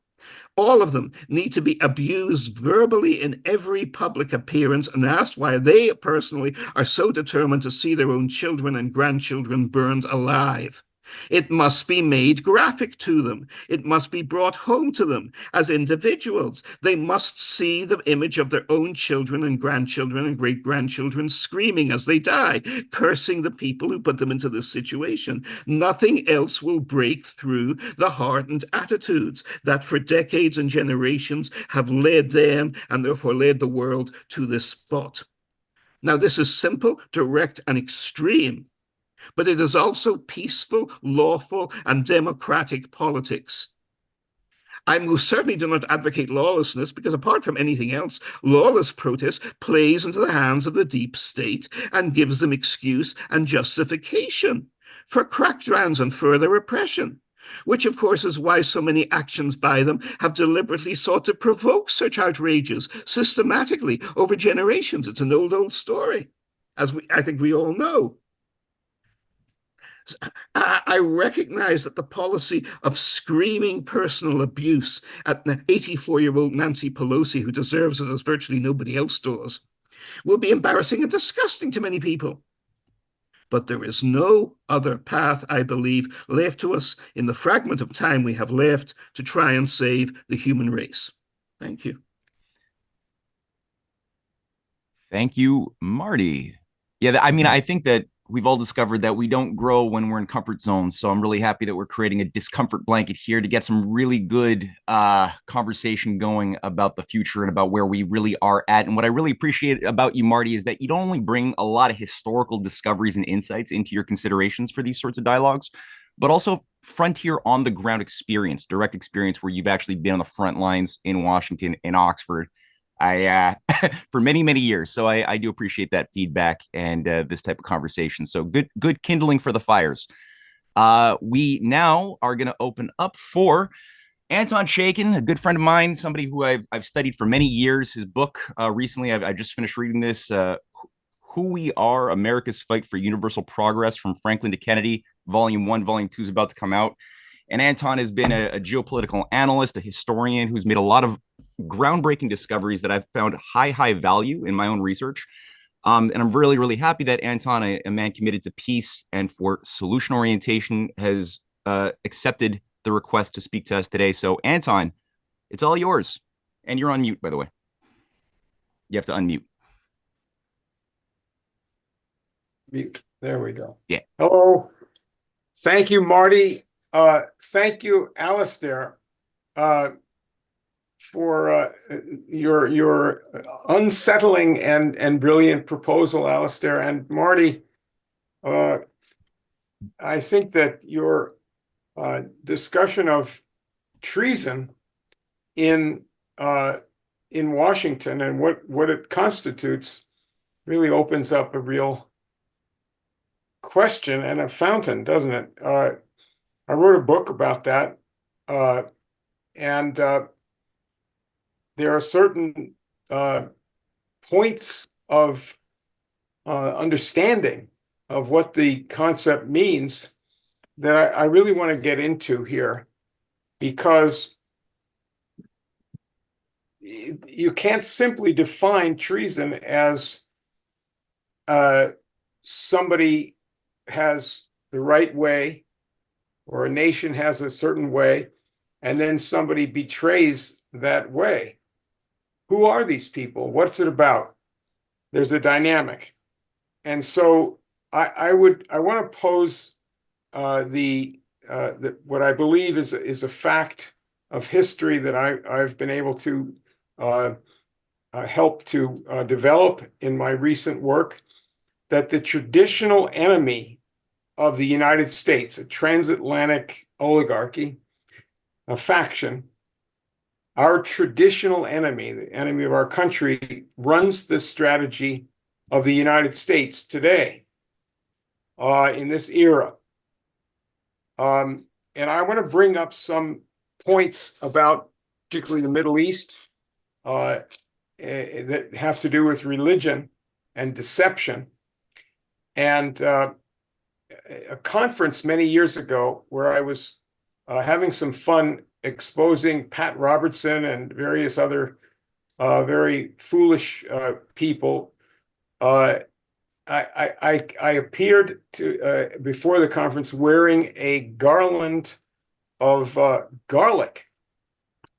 all of them need to be abused verbally in every public appearance and asked why they personally are so determined to see their own children and grandchildren burned alive. It must be made graphic to them. It must be brought home to them as individuals. They must see the image of their own children and grandchildren and great-grandchildren screaming as they die, cursing the people who put them into this situation. Nothing else will break through the hardened attitudes that for decades and generations have led them and therefore led the world to this spot. Now, this is simple, direct, and extreme, but it is also peaceful, lawful, and democratic politics. I most certainly do not advocate lawlessness because, apart from anything else, lawless protest plays into the hands of the deep state and gives them excuse and justification for crackdowns and further repression, which, of course, is why so many actions by them have deliberately sought to provoke such outrages systematically over generations. It's an old story, as I think we all know. I recognize that the policy of screaming personal abuse at 84-year-old Nancy Pelosi, who deserves it as virtually nobody else does, will be embarrassing and disgusting to many people. But there is no other path, I believe, left to us in the fragment of time we have left to try and save the human race. Thank you. Thank you, Marty. Yeah, I mean, I think that we've all discovered that we don't grow when we're in comfort zones. So I'm really happy that we're creating a discomfort blanket here to get some really good conversation going about the future and about where we really are at. And what I really appreciate about you, Marty, is that you don't only bring a lot of historical discoveries and insights into your considerations for these sorts of dialogues, but also frontier on the ground experience, direct experience where you've actually been on the front lines in Washington, in Oxford, for many years. So I do appreciate that feedback and this type of conversation. So good kindling for the fires. We now are going to open up for Anton Chaitkin, a good friend of mine, somebody who I've studied for many years. His book recently, I just finished reading this, Who We Are, America's Fight for Universal Progress from Franklin to Kennedy. Volume 1, Volume 2 is about to come out. And Anton has been a geopolitical analyst, a historian who's made a lot of groundbreaking discoveries that I've found high value in my own research. And I'm really happy that Anton, a man committed to peace and for solution orientation, has accepted the request to speak to us today. So Anton, it's all yours. And you're on mute, by the way. You have to unmute. Mute. There we go. Yeah. Hello. Thank you, Marty. Thank you, Alistair, for your unsettling and brilliant proposal, Alistair. And Marty, I think that your discussion of treason in Washington and what it constitutes really opens up a real question and a fountain, doesn't it? I wrote a book about that And there are certain points of understanding of what the concept means that I really want to get into here, because you can't simply define treason as somebody has the right way, or a nation has a certain way, and then somebody betrays that way. Who are these people? What's it about? There's a dynamic. And so I want to pose what I believe is a fact of history that I've been able to help to develop in my recent work, that the traditional enemy of the United States, a transatlantic oligarchy, a faction, our traditional enemy, the enemy of our country, runs the strategy of the United States today, in this era. And I want to bring up some points about particularly the Middle East that have to do with religion and deception. And a conference many years ago where I was having some fun exposing Pat Robertson and various other very foolish people. I appeared to before the conference wearing a garland of garlic,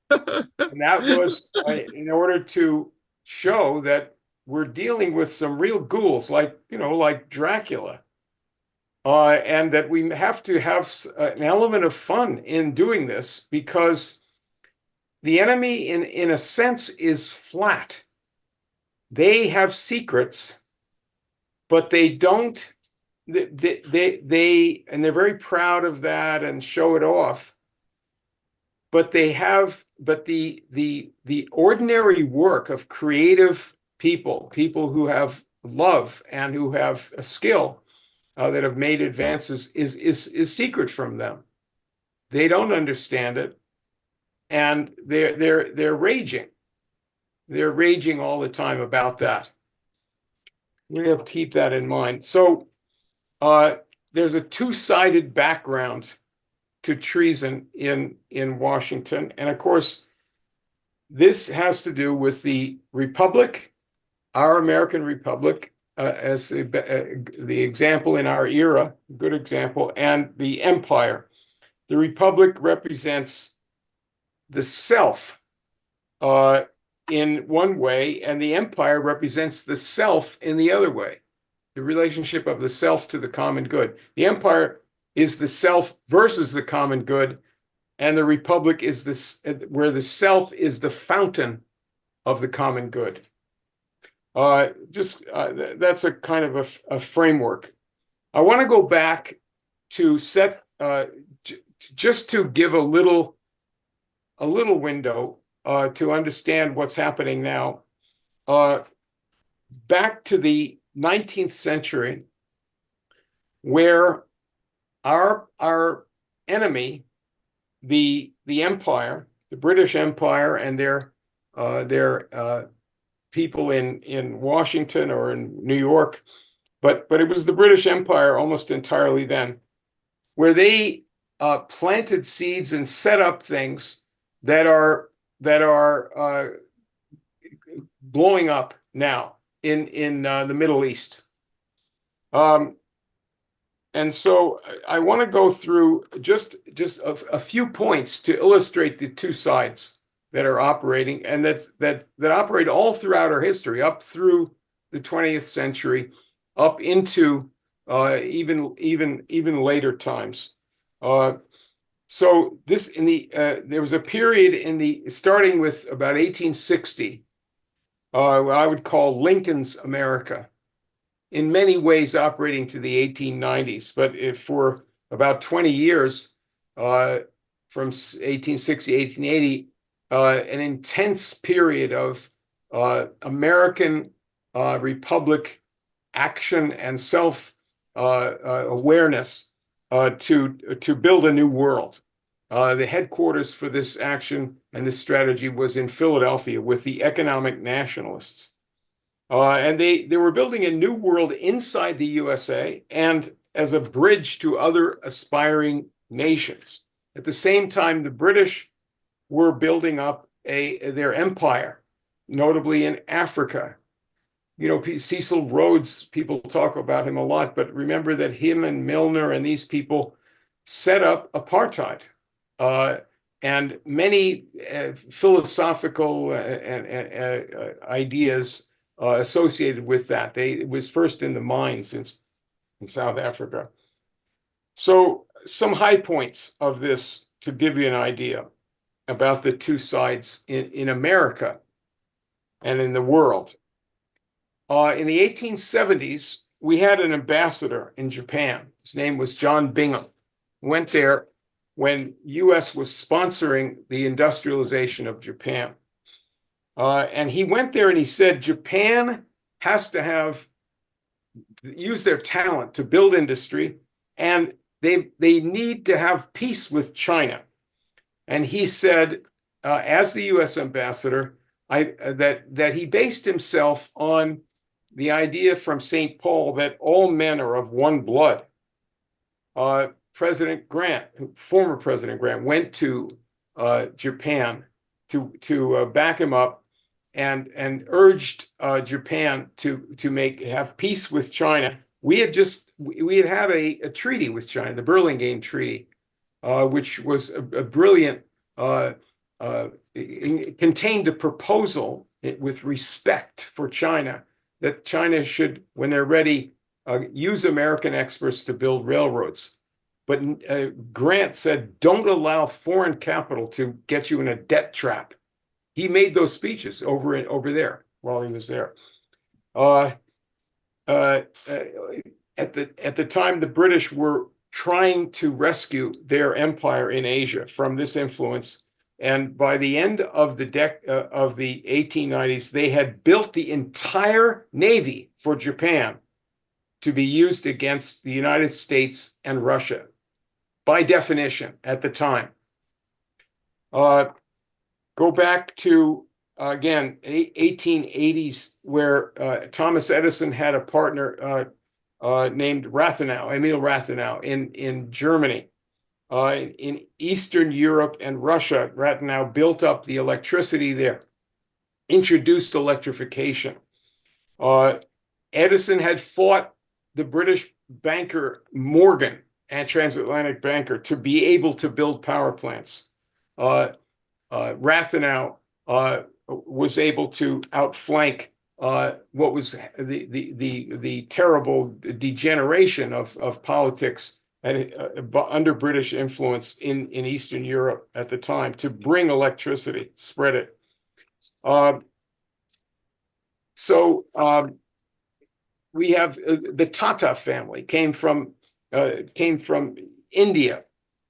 and that was in order to show that we're dealing with some real ghouls, like Dracula. And that we have to have an element of fun in doing this, because the enemy, in a sense, is flat. They have secrets, but they don't. And they're very proud of that and show it off. But the ordinary work of creative people who have love and who have a skill, that have made advances, is secret from them. They don't understand it, and they're raging. They're raging all the time about that. We have to keep that in mind. So there's a two-sided background to treason in Washington, and of course, this has to do with the Republic, our American Republic, as the example in our era, good example, and the empire. The Republic represents the self in one way, and the empire represents the self in the other way, the relationship of the self to the common good. The empire is the self versus the common good, and the Republic is this, where the self is the fountain of the common good. That's a kind of a framework. I want to go back to set just to give a little window to understand what's happening now. Back to the 19th century, where our enemy, the empire, the British Empire, and their people in Washington or in New York, but it was the British Empire almost entirely then, where they planted seeds and set up things that are blowing up now in the Middle East. And so I want to go through just a few points to illustrate the two sides that are operating, and that operate all throughout our history, up through the 20th century, up into even later times. So this there was a period starting with about 1860, what I would call Lincoln's America, in many ways operating to the 1890s, but for about 20 years, from 1860 to 1880, an intense period of American Republic action and self awareness to build a new world. The headquarters for this action and this strategy was in Philadelphia with the economic nationalists. And they were building a new world inside the USA and as a bridge to other aspiring nations. At the same time, the British were building up their empire, notably in Africa. You know, Cecil Rhodes, people talk about him a lot, but remember that him and Milner and these people set up apartheid. And many philosophical ideas associated with that. It was first in the mines in South Africa. So some high points of this to give you an idea about the two sides in America and in the world. In the 1870s, we had an ambassador in Japan. His name was John Bingham. Went there when US was sponsoring the industrialization of Japan. And he went there and he said, Japan has to use their talent to build industry, and they need to have peace with China. And he said, as the US ambassador, that he based himself on the idea from St. Paul that all men are of one blood. President Grant, former President Grant, went to Japan to back him up and urged Japan to have peace with China. We had had a treaty with China, the Burlingame Treaty, which was a brilliant, contained a proposal with respect for China, that China should, when they're ready, use American experts to build railroads. But Grant said, don't allow foreign capital to get you in a debt trap. He made those speeches over there while he was there. At the time, the British were trying to rescue their empire in Asia from this influence. And by the end of the 1890s, they had built the entire navy for Japan to be used against the United States and Russia, by definition, at the time. Go back to, again, 1880s, where Thomas Edison had a partner named Emil Rathenau in Germany. In Eastern Europe and Russia, Rathenau built up the electricity there, introduced electrification. Edison had fought the British banker Morgan, and transatlantic banker, to be able to build power plants. Rathenau was able to outflank what was the terrible degeneration of politics under British influence in Eastern Europe at the time, to bring electricity, spread it. We have the Tata family came from India,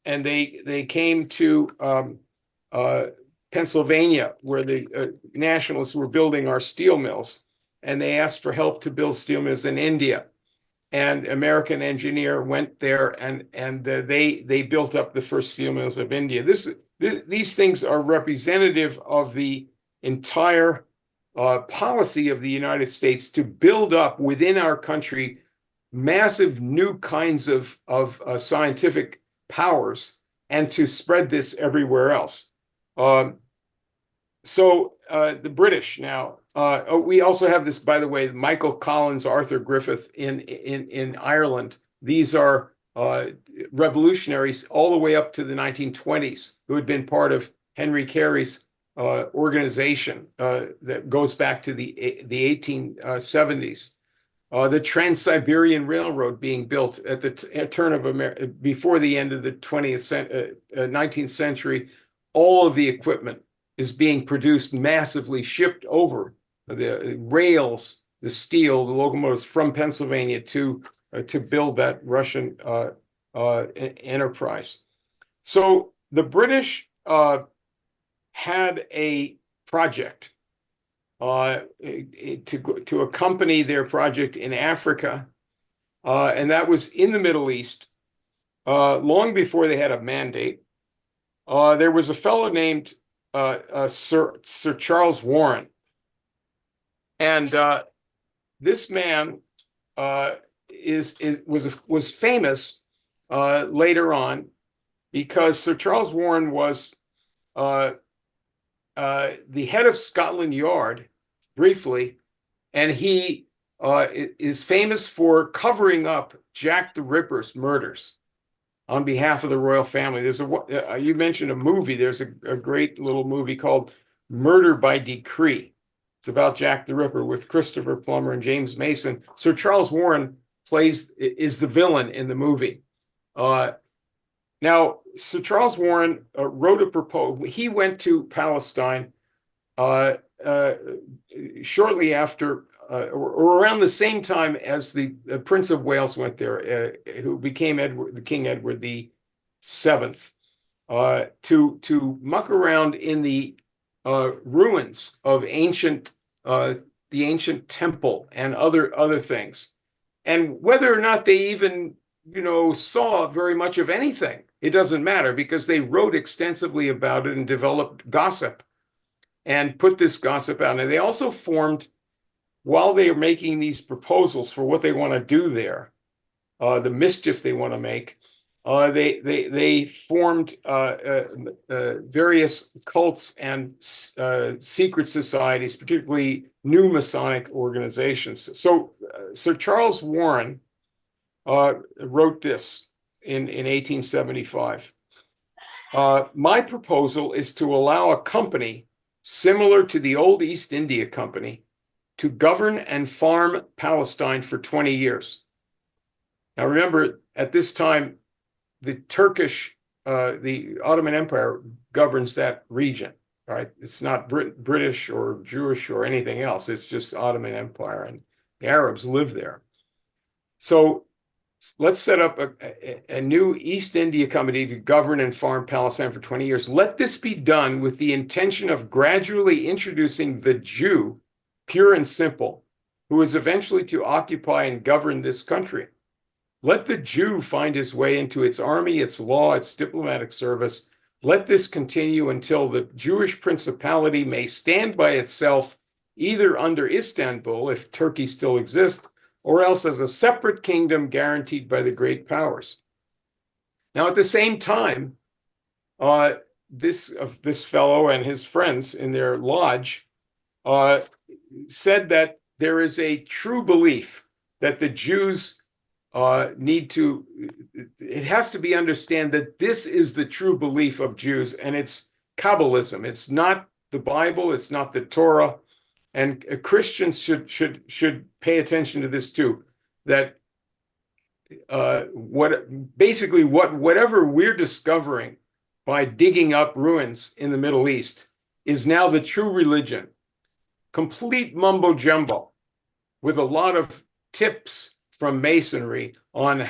and they came to Pennsylvania, where the nationalists were building our steel mills, and they asked for help to build steel mills in India. And American engineer went there, and they built up the first steel mills of India. These things are representative of the entire policy of the United States to build up within our country massive new kinds of scientific powers, and to spread this everywhere else. The British now. We also have this, by the way, Michael Collins, Arthur Griffith in Ireland. These are revolutionaries all the way up to the 1920s, who had been part of Henry Carey's organization that goes back to the 1870s. The Trans-Siberian Railroad being built at the turn of before the end of the 19th century. All of the equipment is being produced massively, shipped over the rails, the steel, the locomotives from Pennsylvania to build that Russian enterprise. So the British had a project to accompany their project in Africa, and that was in the Middle East, long before they had a mandate. there was a fellow named Sir Charles Warren, and this man was famous later on because Sir Charles Warren was the head of Scotland Yard briefly, and he is famous for covering up Jack the Ripper's murders on behalf of the royal family. There's you mentioned a movie. There's a great little movie called Murder by Decree. It's about Jack the Ripper with Christopher Plummer and James Mason. Sir Charles Warren is the villain in the movie. Now, Sir Charles Warren wrote a proposal. He went to Palestine shortly after, or around the same time as the Prince of Wales went there, who became King Edward the VII, to muck around in the ruins of the ancient temple and other things, and whether or not they even saw very much of anything, it doesn't matter, because they wrote extensively about it and developed gossip and put this gossip out. And they also formed, while they are making these proposals for what they want to do there, the mischief they want to make, they formed various cults and secret societies, particularly new Masonic organizations. So Sir Charles Warren wrote this in 1875. My proposal is to allow a company similar to the old East India Company to govern and farm Palestine for 20 years. Now remember, at this time, the Ottoman Empire governs that region, right? It's not British or Jewish or anything else. It's just Ottoman Empire, and the Arabs live there. So let's set up a new East India Company to govern and farm Palestine for 20 years. Let this be done with the intention of gradually introducing the Jew, pure and simple, who is eventually to occupy and govern this country. Let the Jew find his way into its army, its law, its diplomatic service. Let this continue until the Jewish principality may stand by itself, either under Istanbul, if Turkey still exists, or else as a separate kingdom guaranteed by the great powers. Now, at the same time, this fellow and his friends in their lodge said that there is a true belief that the Jews it has to be understood that this is the true belief of Jews, and it's Kabbalism. It's not the Bible, it's not the Torah. And Christians should pay attention to this too, that whatever we're discovering by digging up ruins in the Middle East is now the true religion. Complete mumbo jumbo with a lot of tips from Masonry on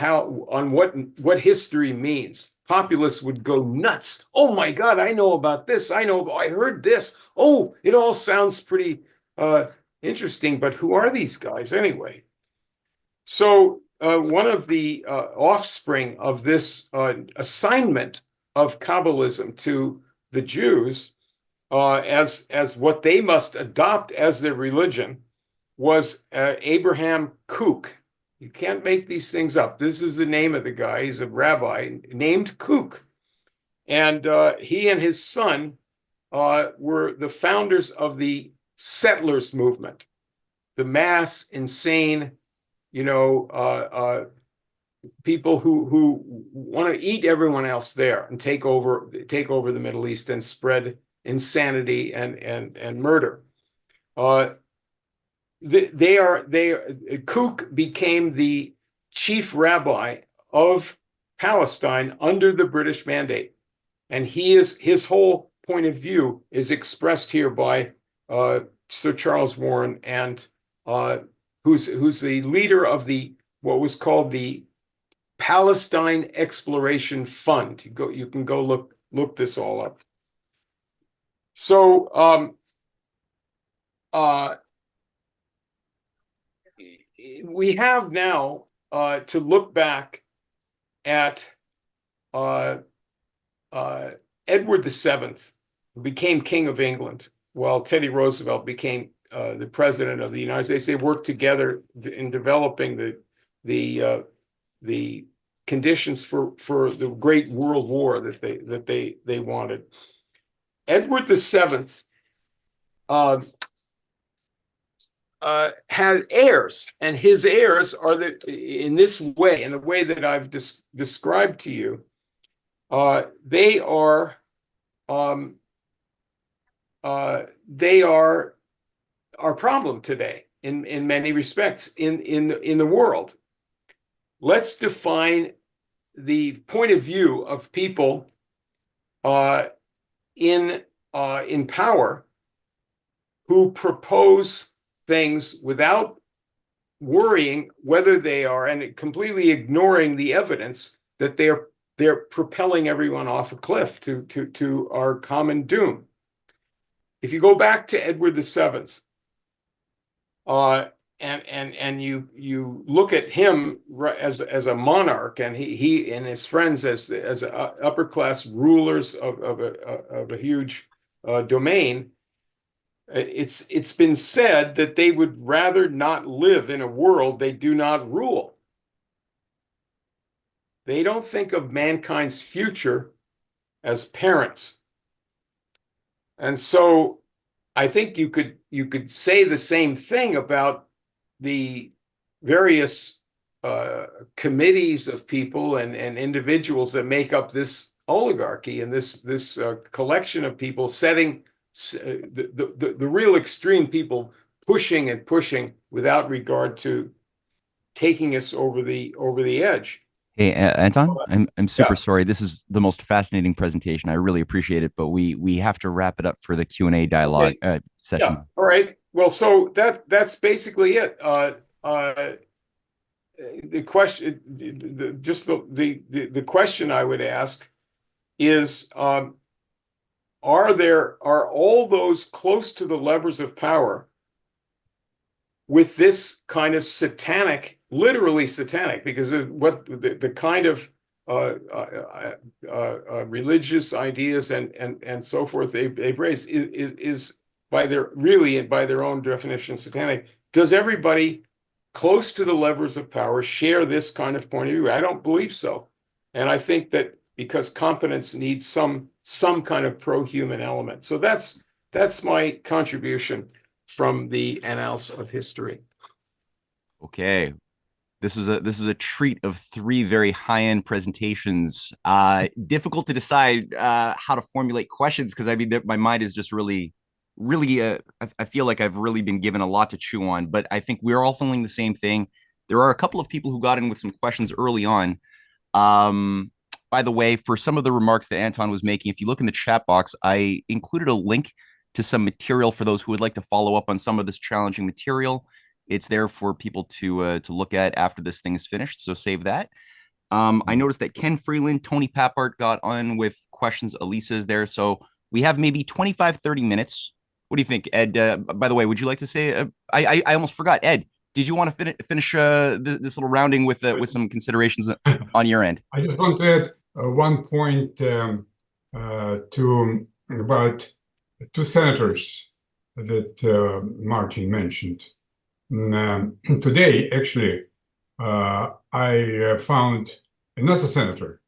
what history means. Populists would go nuts. Oh my God, I know about this. I heard this. Oh, it all sounds pretty interesting, but who are these guys anyway? So one of the offspring of this assignment of Kabbalism to the Jews as what they must adopt as their religion was Abraham Kook. You can't make these things up. This is the name of the guy. He's a rabbi named Kook. And he and his son were the founders of the settlers movement, the mass insane, people who want to eat everyone else there and take over the Middle East and spread insanity and murder. Kook became the chief rabbi of Palestine under the British mandate, and his whole point of view is expressed here by Sir Charles Warren, and who's the leader of what was called the Palestine Exploration Fund. You can go look this all up. So we have now to look back at Edward VII, who became King of England, while Teddy Roosevelt became the President of the United States, they worked together in developing the conditions for the Great World War that they wanted. Edward VII had heirs, and his heirs are in this way, in the way that I've described to you. They are our problem today in many respects in the world. Let's define the point of view of people in power who propose things without worrying whether they are, and completely ignoring the evidence that they're propelling everyone off a cliff to our common doom. If you go back to Edward VII, and you look at him as a monarch, and he and his friends as upper class rulers of a huge domain, it's been said that they would rather not live in a world they do not rule. They don't think of mankind's future as parents. And so I think you could say the same thing about the various committees of people and individuals that make up this oligarchy and this collection of people setting the real extreme people pushing and pushing without regard to taking us over the edge. Hey, Anton, I'm super sorry. This is the most fascinating presentation. I really appreciate it, but we have to wrap it up for the Q&A dialogue session. Yeah. All right. Well, so that's basically it. The question, the question I would ask is, are all those close to the levers of power with this kind of satanic, literally satanic, because of what the kind of religious ideas and so forth they've raised is by their own definition satanic. Does everybody close to the levers of power share this kind of point of view? I don't believe so. And I think that because competence needs some kind of pro-human element. So that's my contribution from the annals of history. Okay. This is a treat of 3 very high-end presentations. Difficult to decide how to formulate questions, because I mean, my mind is just really, I feel like I've really been given a lot to chew on, but I think we're all feeling the same thing. There are a couple of people who got in with some questions early on. By the way, for some of the remarks that Anton was making, if you look in the chat box, I included a link to some material for those who would like to follow up on some of this challenging material. It's there for people to look at after this thing is finished, so save that. I noticed that Ken Freeland, Tony Papart got on with questions. Elisa is there, so we have maybe 25-30 minutes. What do you think, Ed? By the way, would you like to say? I almost forgot, Ed. Did you want to finish this little rounding with some considerations on your end? I just want to add one point to about 2 senators that Martin mentioned. Today, actually, I found another senator.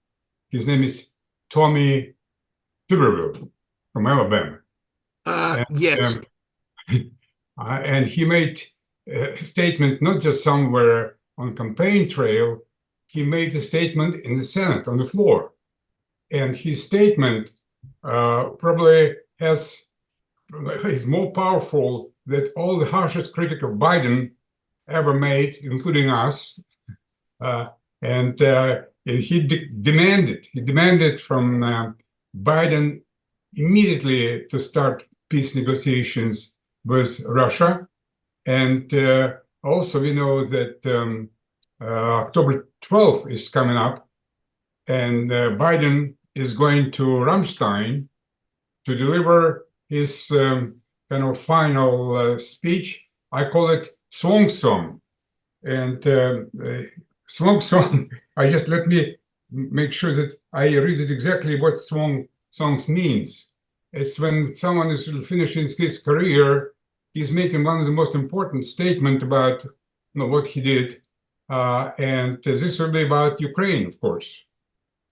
His name is Tommy Tuberville from Alabama. Yes. And he made a statement not just somewhere on campaign trail. He made a statement in the Senate on the floor. And his statement probably is more powerful than all the harshest critic of Biden ever made, including us. And he demanded from Biden immediately to start peace negotiations with Russia. And also we know that October 12th is coming up, and Biden is going to Ramstein to deliver his kind of final speech. I call it Swan Song. And Swan Song, let me make sure that I read it exactly what Swan songs means. It's when someone is finishing his career, he's making one of the most important statements about what he did. And this will be about Ukraine, of course.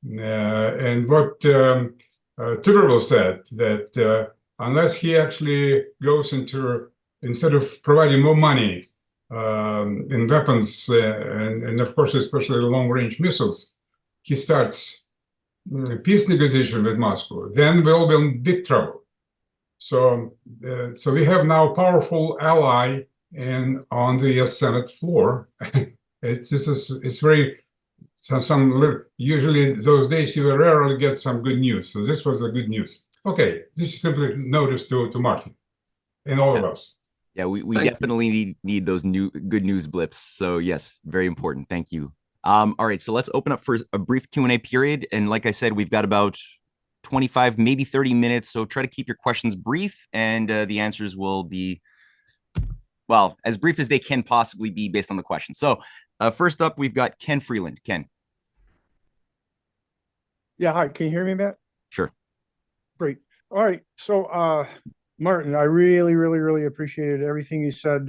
And what Tudorov said, that unless he actually goes into, instead of providing more money in weapons, and of course, especially long-range missiles, he starts peace negotiation with Moscow, then we'll be in big trouble. So we have now a powerful ally on the US Senate floor. It's very, usually those days you rarely get some good news. So this was a good news. Okay, this is simply notice to Martin and all of us. Yeah, we definitely need those good news blips. So yes, very important. Thank you. All right, so let's open up for a brief Q&A period. And like I said, we've got about 25, maybe 30 minutes. So try to keep your questions brief, and the answers will be, well, as brief as they can possibly be based on the question. So first up, we've got Ken Freeland. Ken. Yeah, hi. Can you hear me, Matt? Sure. Great. All right. So, Martin, I really, really, really appreciated everything you said,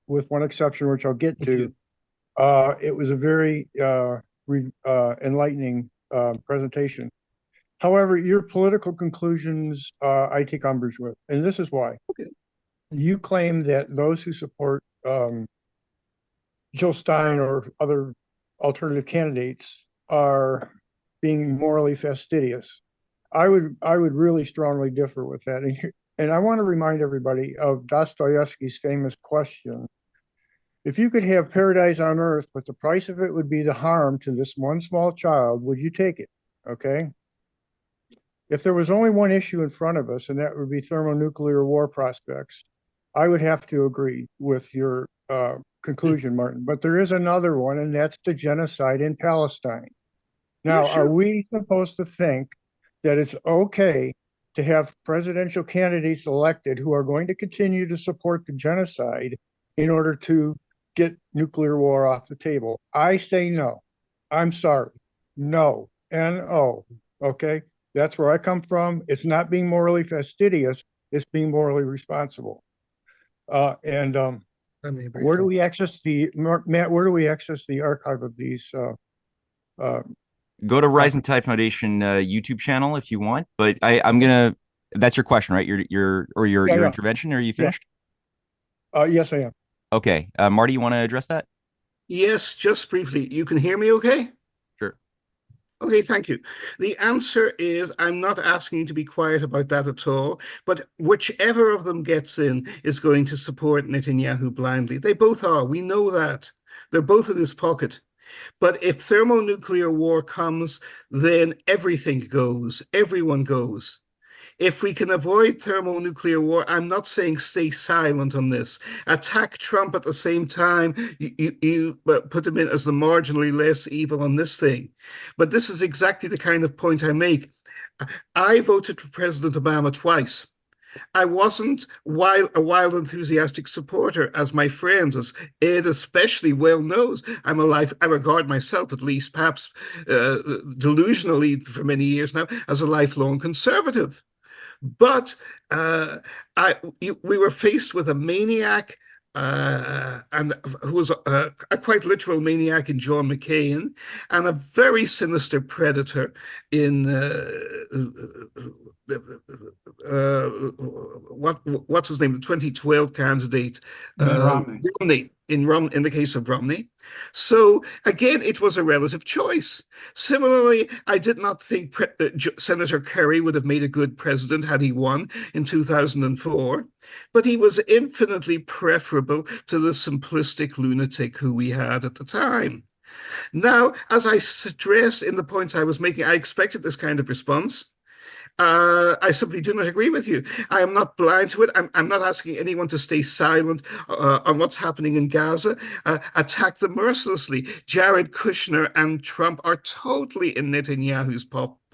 with one exception, which I'll get to. It was a very enlightening presentation. However, your political conclusions, I take umbrage with, and this is why. Okay. You claim that those who support Jill Stein or other alternative candidates are being morally fastidious. I would really strongly differ with that. And I want to remind everybody of Dostoevsky's famous question. If you could have paradise on earth, but the price of it would be the harm to this one small child, would you take it? Okay. If there was only one issue in front of us, and that would be thermonuclear war prospects, I would have to agree with your conclusion, Martin. But there is another one, and that's the genocide in Palestine. Now, yeah, sure. Are we supposed to think that it's okay to have presidential candidates elected who are going to continue to support the genocide in order to get nuclear war off the table? I say no. I'm sorry. No. N-O. Okay? That's where I come from. It's not being morally fastidious. It's being morally responsible. Where do we access Matt, where do we access the archive of these? Go to Rising Tide Foundation YouTube channel if you want, but I'm gonna. That's your question, right? Your intervention. Are you finished? Yeah. Yes, I am. Okay, Marty, you want to address that? Yes, just briefly. You can hear me, okay? Sure. Okay, thank you. The answer is I'm not asking you to be quiet about that at all, but whichever of them gets in is going to support Netanyahu blindly. They both are. We know that. They're both in his pocket. But if thermonuclear war comes, then everything goes. Everyone goes. If we can avoid thermonuclear war, I'm not saying stay silent on this. Attack Trump at the same time. You put him in as the marginally less evil on this thing. But this is exactly the kind of point I make. I voted for President Obama twice. I wasn't a wild enthusiastic supporter, as my friends, as Ed especially well knows. I regard myself, at least perhaps delusionally for many years now, as a lifelong conservative. But we were faced with a maniac, and who was a quite literal maniac in John McCain, and a very sinister predator in what's his name? The 2012 candidate, Romney. In the case of Romney. So again, it was a relative choice. Similarly, I did not think Senator Kerry would have made a good president had he won in 2004, but he was infinitely preferable to the simplistic lunatic who we had at the time. Now, as I stressed in the points I was making, I expected this kind of response. I simply do not agree with you. I am not blind to it. I'm not asking anyone to stay silent on what's happening in Gaza. Attack them mercilessly. Jared Kushner and Trump are totally in Netanyahu's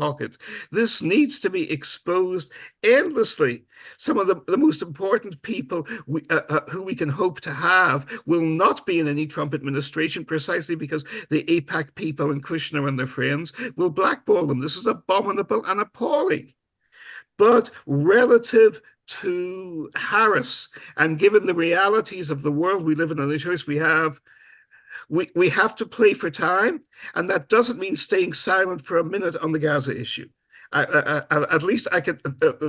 pocket. This needs to be exposed endlessly. Some of the most important people who we can hope to have will not be in any Trump administration, precisely because the AIPAC people and Kushner and their friends will blackball them. This is abominable and appalling. But relative to Harris, and given the realities of the world we live in and the choice we have to play for time, and that doesn't mean staying silent for a minute on the Gaza issue. At least I can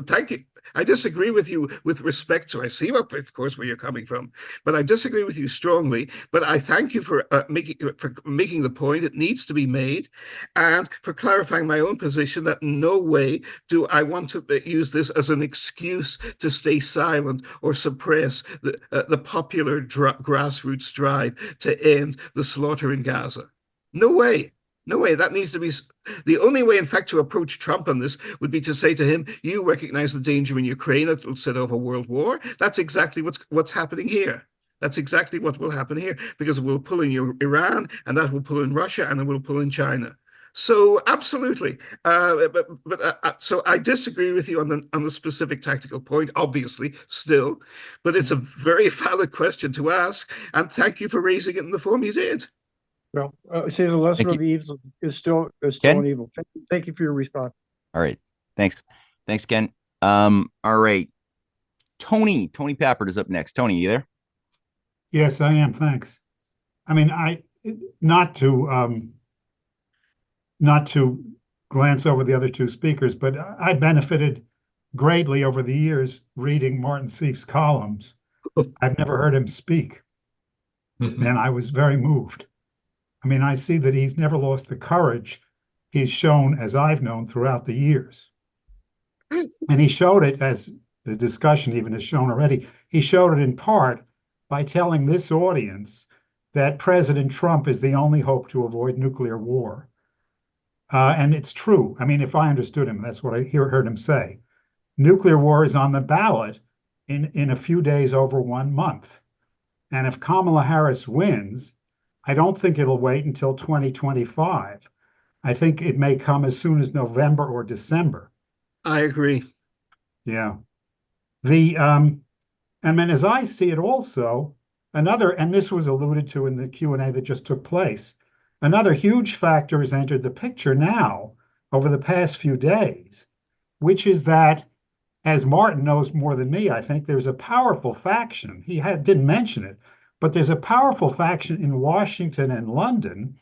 thank you. I disagree with you with respect, so I see, of course, where you're coming from, but I disagree with you strongly. But I thank you for making the point. It needs to be made, and for clarifying my own position that in no way do I want to use this as an excuse to stay silent or suppress the popular grassroots drive to end the slaughter in Gaza. No way. No way. That needs to be the only way, in fact, to approach Trump on this would be to say to him, you recognize the danger in Ukraine, it will set off a world war. That's exactly what's happening here. That's exactly what will happen here, because it will pull in Iran, and that will pull in Russia, and it will pull in China. So absolutely. So I disagree with you on the specific tactical point, obviously, still, but it's a very valid question to ask. And thank you for raising it in the form you did. Well, say the lesser of the evils is still an evil. Thank you for your response. All right. Thanks, Ken. All right. Tony Pappert is up next. Tony, you there? Yes, I am. Thanks. I mean, not to glance over the other two speakers, but I benefited greatly over the years reading Martin Sieff's columns. I've never heard him speak, and I was very moved. I mean, I see that he's never lost the courage he's shown, as I've known, throughout the years. And he showed it, as the discussion even has shown already, he showed it in part by telling this audience that President Trump is the only hope to avoid nuclear war. And it's true. I mean, if I understood him, that's what I heard him say. Nuclear war is on the ballot in a few days over 1 month. And if Kamala Harris wins, I don't think it'll wait until 2025. I think it may come as soon as November or December. I agree. Yeah. I mean, as I see it also, and this was alluded to in the Q&A that just took place, another huge factor has entered the picture now over the past few days, which is that, as Martin knows more than me, I think there's a powerful faction. He didn't mention it, but there's a powerful faction in Washington and London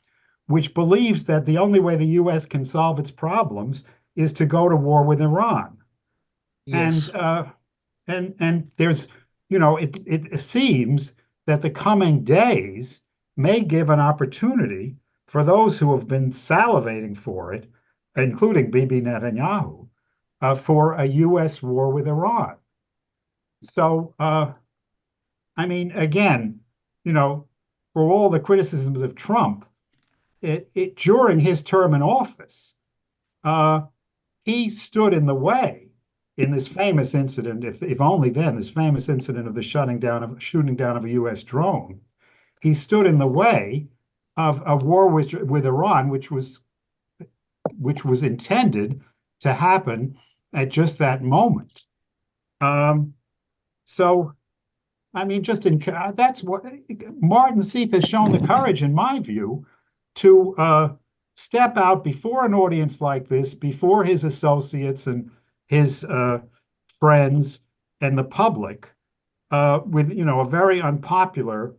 which believes that the only way the U.S. can solve its problems is to go to war with Iran. Yes. And there's, it seems that the coming days may give an opportunity for those who have been salivating for it, including Bibi Netanyahu, for a U.S. war with Iran. So, I mean, again, for all the criticisms of Trump, during his term in office, he stood in the way in this famous incident, if only then, this famous incident of the shooting down of a U.S. drone. He stood in the way of a war with Iran, which was intended to happen at just that moment. So, I mean, that's what Martin Sieff has shown the courage, in my view, to step out before an audience like this, before his associates and his friends and the public, with a very unpopular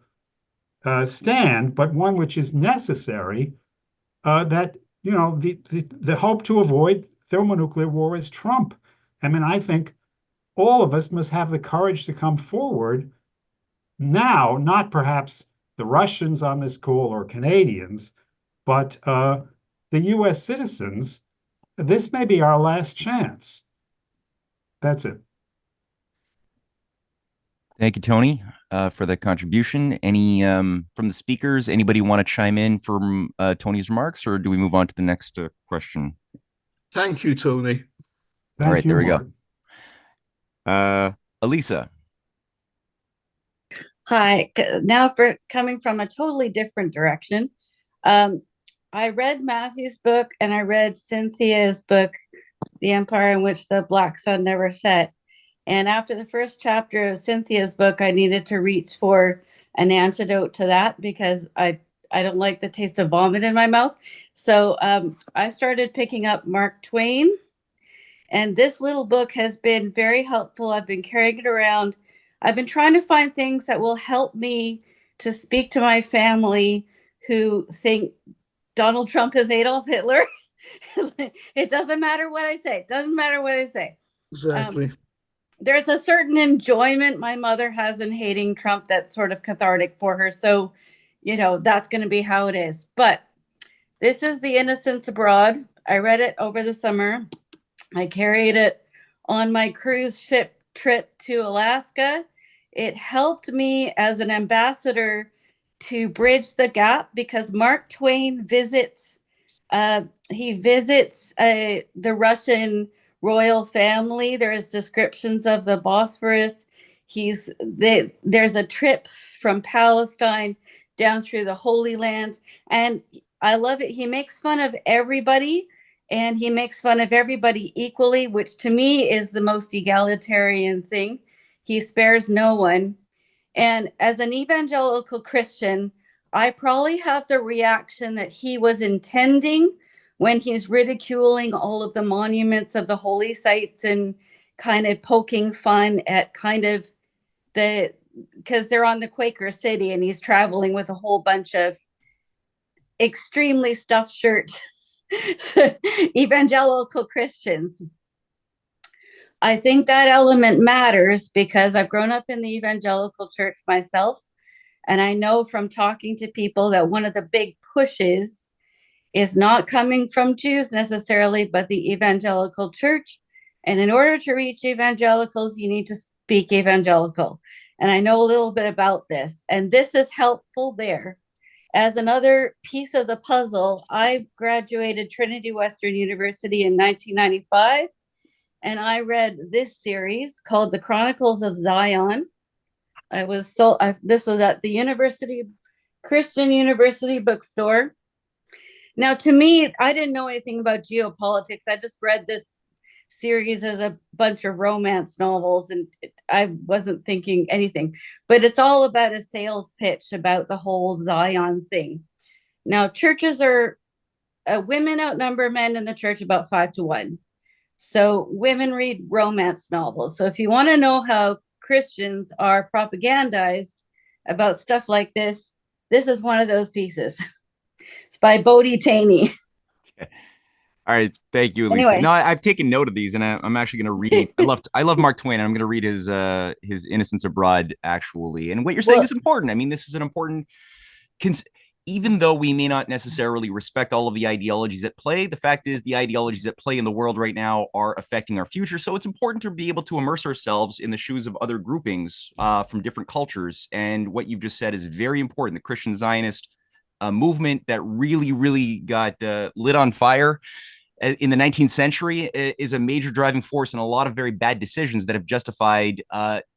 stand, but one which is necessary. That the hope to avoid thermonuclear war is Trump. I mean, I think all of us must have the courage to come forward now, not perhaps the Russians on this call or Canadians, but the U.S. citizens. This may be our last chance. That's it. Thank you, Tony, for the contribution. Any from the speakers? Anybody want to chime in from Tony's remarks, or do we move on to the next question? Thank you, Tony. All right, there we go. Elisa. Hi. Now, coming from a totally different direction, I read Matthew's book and I read Cynthia's book, The Empire in Which the Black Sun Never Set. And after the first chapter of Cynthia's book, I needed to reach for an antidote to that because I don't like the taste of vomit in my mouth. So I started picking up Mark Twain. And this little book has been very helpful. I've been carrying it around. I've been trying to find things that will help me to speak to my family who think Donald Trump is Adolf Hitler. It doesn't matter what I say. It doesn't matter what I say. Exactly. There's a certain enjoyment my mother has in hating Trump that's sort of cathartic for her. So, that's going to be how it is. But this is The Innocents Abroad. I read it over the summer. I carried it on my cruise ship trip to Alaska. It helped me as an ambassador to bridge the gap because Mark Twain visits the Russian royal family. There's descriptions of the Bosphorus. There's a trip from Palestine down through the Holy Lands, and I love it. He makes fun of everybody, and he makes fun of everybody equally, which to me is the most egalitarian thing. He spares no one. And as an evangelical Christian, I probably have the reaction that he was intending when he's ridiculing all of the monuments of the holy sites and kind of poking fun at kind of because they're on the Quaker City and he's traveling with a whole bunch of extremely stuffed shirt evangelical Christians. I think that element matters because I've grown up in the evangelical church myself. And I know from talking to people that one of the big pushes is not coming from Jews necessarily, but the evangelical church. And in order to reach evangelicals, you need to speak evangelical. And I know a little bit about this. And this is helpful there. As another piece of the puzzle, I graduated Trinity Western University in 1995. And I read this series called The Chronicles of Zion. This was at the Christian University bookstore. Now, to me, I didn't know anything about geopolitics. I just read this series as a bunch of romance novels, and I wasn't thinking anything. But it's all about a sales pitch about the whole Zion thing. Now, churches are women outnumber men in the church about 5-1. So women read romance novels. So if you want to know how Christians are propagandized about stuff like this is one of those pieces. It's by Bodhi Taney. Okay. All right, thank you, Elisa. Anyway. No, I've taken note of these, and I'm actually going to read. I love Mark Twain, and I'm going to read his Innocents Abroad actually. And what you're saying is important. I mean, this is an important. Even though we may not necessarily respect all of the ideologies at play, the fact is the ideologies at play in the world right now are affecting our future. So it's important to be able to immerse ourselves in the shoes of other groupings from different cultures. And what you've just said is very important. The Christian Zionist movement that really, really got lit on fire in the 19th century is a major driving force in a lot of very bad decisions that have justified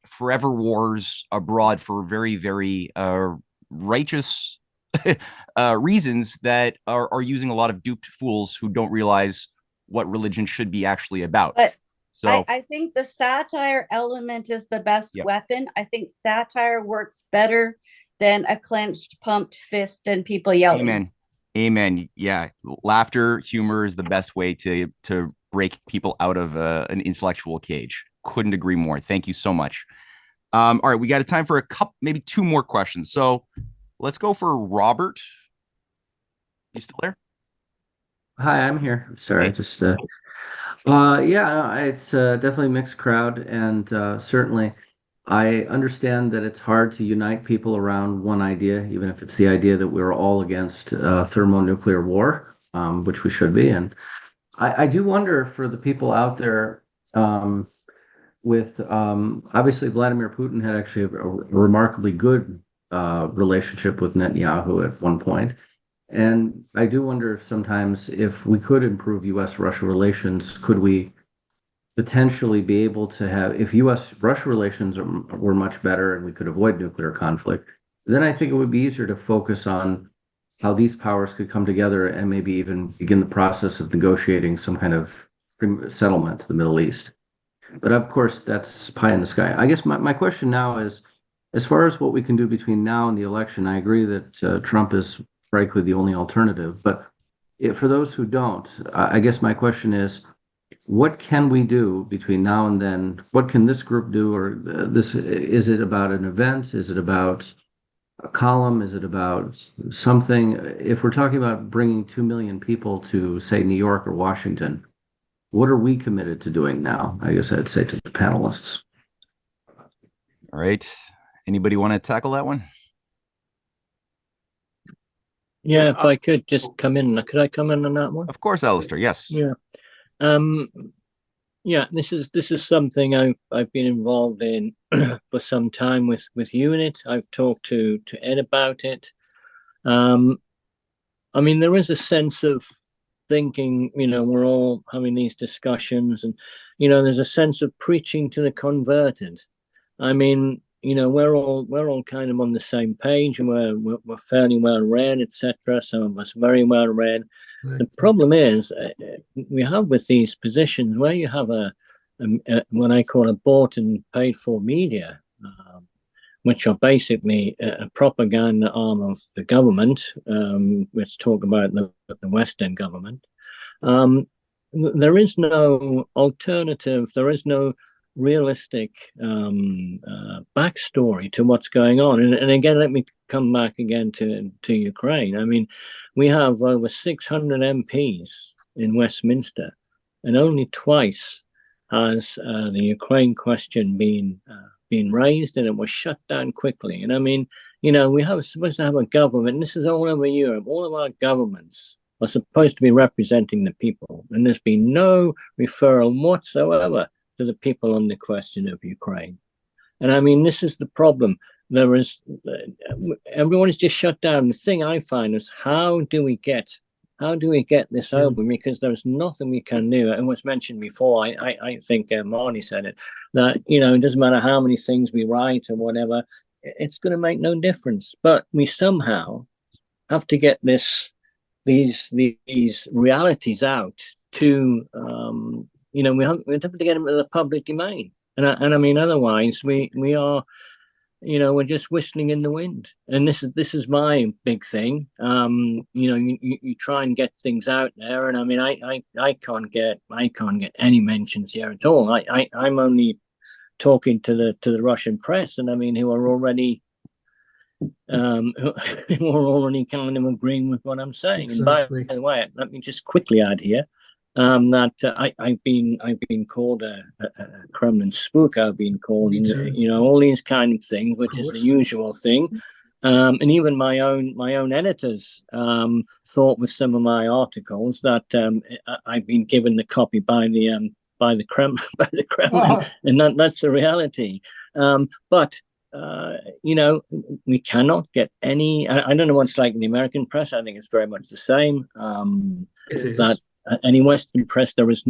forever wars abroad for very, very righteous reasons that are using a lot of duped fools who don't realize what religion should be actually about. But so I think the satire element is the best weapon. I think satire works better than a clenched, pumped fist and people yelling. Amen. Yeah. Laughter, humor is the best way to break people out of an intellectual cage. Couldn't agree more. Thank you so much. All right. We got a time for a couple, maybe two more questions. So let's go for Robert. You still there? Hi, I'm here. Sorry, Hey. just it's definitely a mixed crowd, and certainly I understand that it's hard to unite people around one idea, even if it's the idea that we're all against thermonuclear war, which we should be. And I do wonder for the people out there with obviously Vladimir Putin had actually a remarkably good relationship with Netanyahu at one point. And I do wonder if sometimes if we could improve U.S.-Russia relations, could we potentially be able to have, if U.S.-Russia relations were much better and we could avoid nuclear conflict, then I think it would be easier to focus on how these powers could come together and maybe even begin the process of negotiating some kind of settlement to the Middle East. But of course, that's pie in the sky. I guess my question now is, as far as what we can do between now and the election, I agree that Trump is frankly the only alternative. But for those who don't, I guess my question is, what can we do between now and then? What can this group do? Or is it about an event? Is it about a column? Is it about something? If we're talking about bringing 2 million people to, say, New York or Washington, what are we committed to doing now? I guess I'd say to the panelists. All right. Anybody want to tackle that one? Yeah, if I could just come in. Could I come in on that one? Of course, Alistair. Yes. Yeah. Yeah, this is something I've been involved in for some time with UNIT. I've talked to Ed about it. I mean, there is a sense of thinking, we're all having these discussions, and there's a sense of preaching to the converted. I mean, we're all kind of on the same page, and we're fairly well read, etc. Some of us very well read. The problem is we have with these positions where you have a what I call a bought and paid for media, which are basically a propaganda arm of the government. Let's talk about the Western government. There is no alternative. There is no realistic backstory to what's going on. And again, let me come back again to Ukraine. I mean, we have over 600 MPs in Westminster, and only twice has the Ukraine question been raised, and it was shut down quickly. And I mean, we are supposed to have a government, and this is all over Europe. All of our governments are supposed to be representing the people, and there's been no referral whatsoever to the people on the question of Ukraine. And I mean, this is the problem. Everyone is just shut down. The thing I find is, how do we get this over? Because there's nothing we can do. It was mentioned before, I think Marnie said it, that, it doesn't matter how many things we write or whatever, it's going to make no difference. But we somehow have to get these realities out to, we have to get them to the public domain. And I mean, otherwise we are, we're just whistling in the wind. And this is my big thing. You try and get things out there, and I mean, I can't get any mentions here at all. I'm only talking to the Russian press, and I mean, who are already kind of agreeing with what I'm saying. Exactly. And by the way, let me just quickly add here that I've been called a Kremlin spook. I've been called, all these kind of things, which is the usual thing. And even my own editors thought with some of my articles that I've been given the copy by the Kremlin, and that's the reality. But we cannot get any. I don't know what it's like in the American press. I think it's very much the same. That any Western press, there is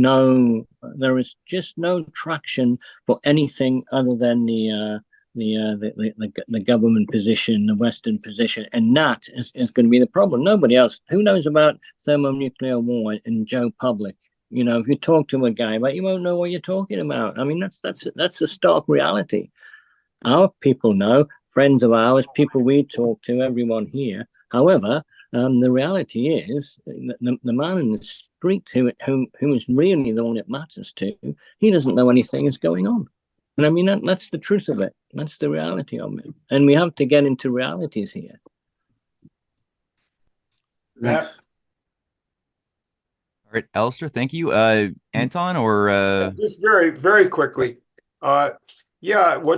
just no traction for anything other than the government position, the Western position, and that is going to be the problem. Nobody else. Who knows about thermonuclear war in Joe Public? If you talk to a guy, but you won't know what you're talking about. I mean, that's a stark reality. Our people know, friends of ours, people we talk to, everyone here. However, the reality is the man in the street who is really the one it matters to, he doesn't know anything is going on. And I mean, that's the truth of it. That's the reality of it. And we have to get into realities here. All right, Alistair, thank you. Anton, or just very, very quickly. What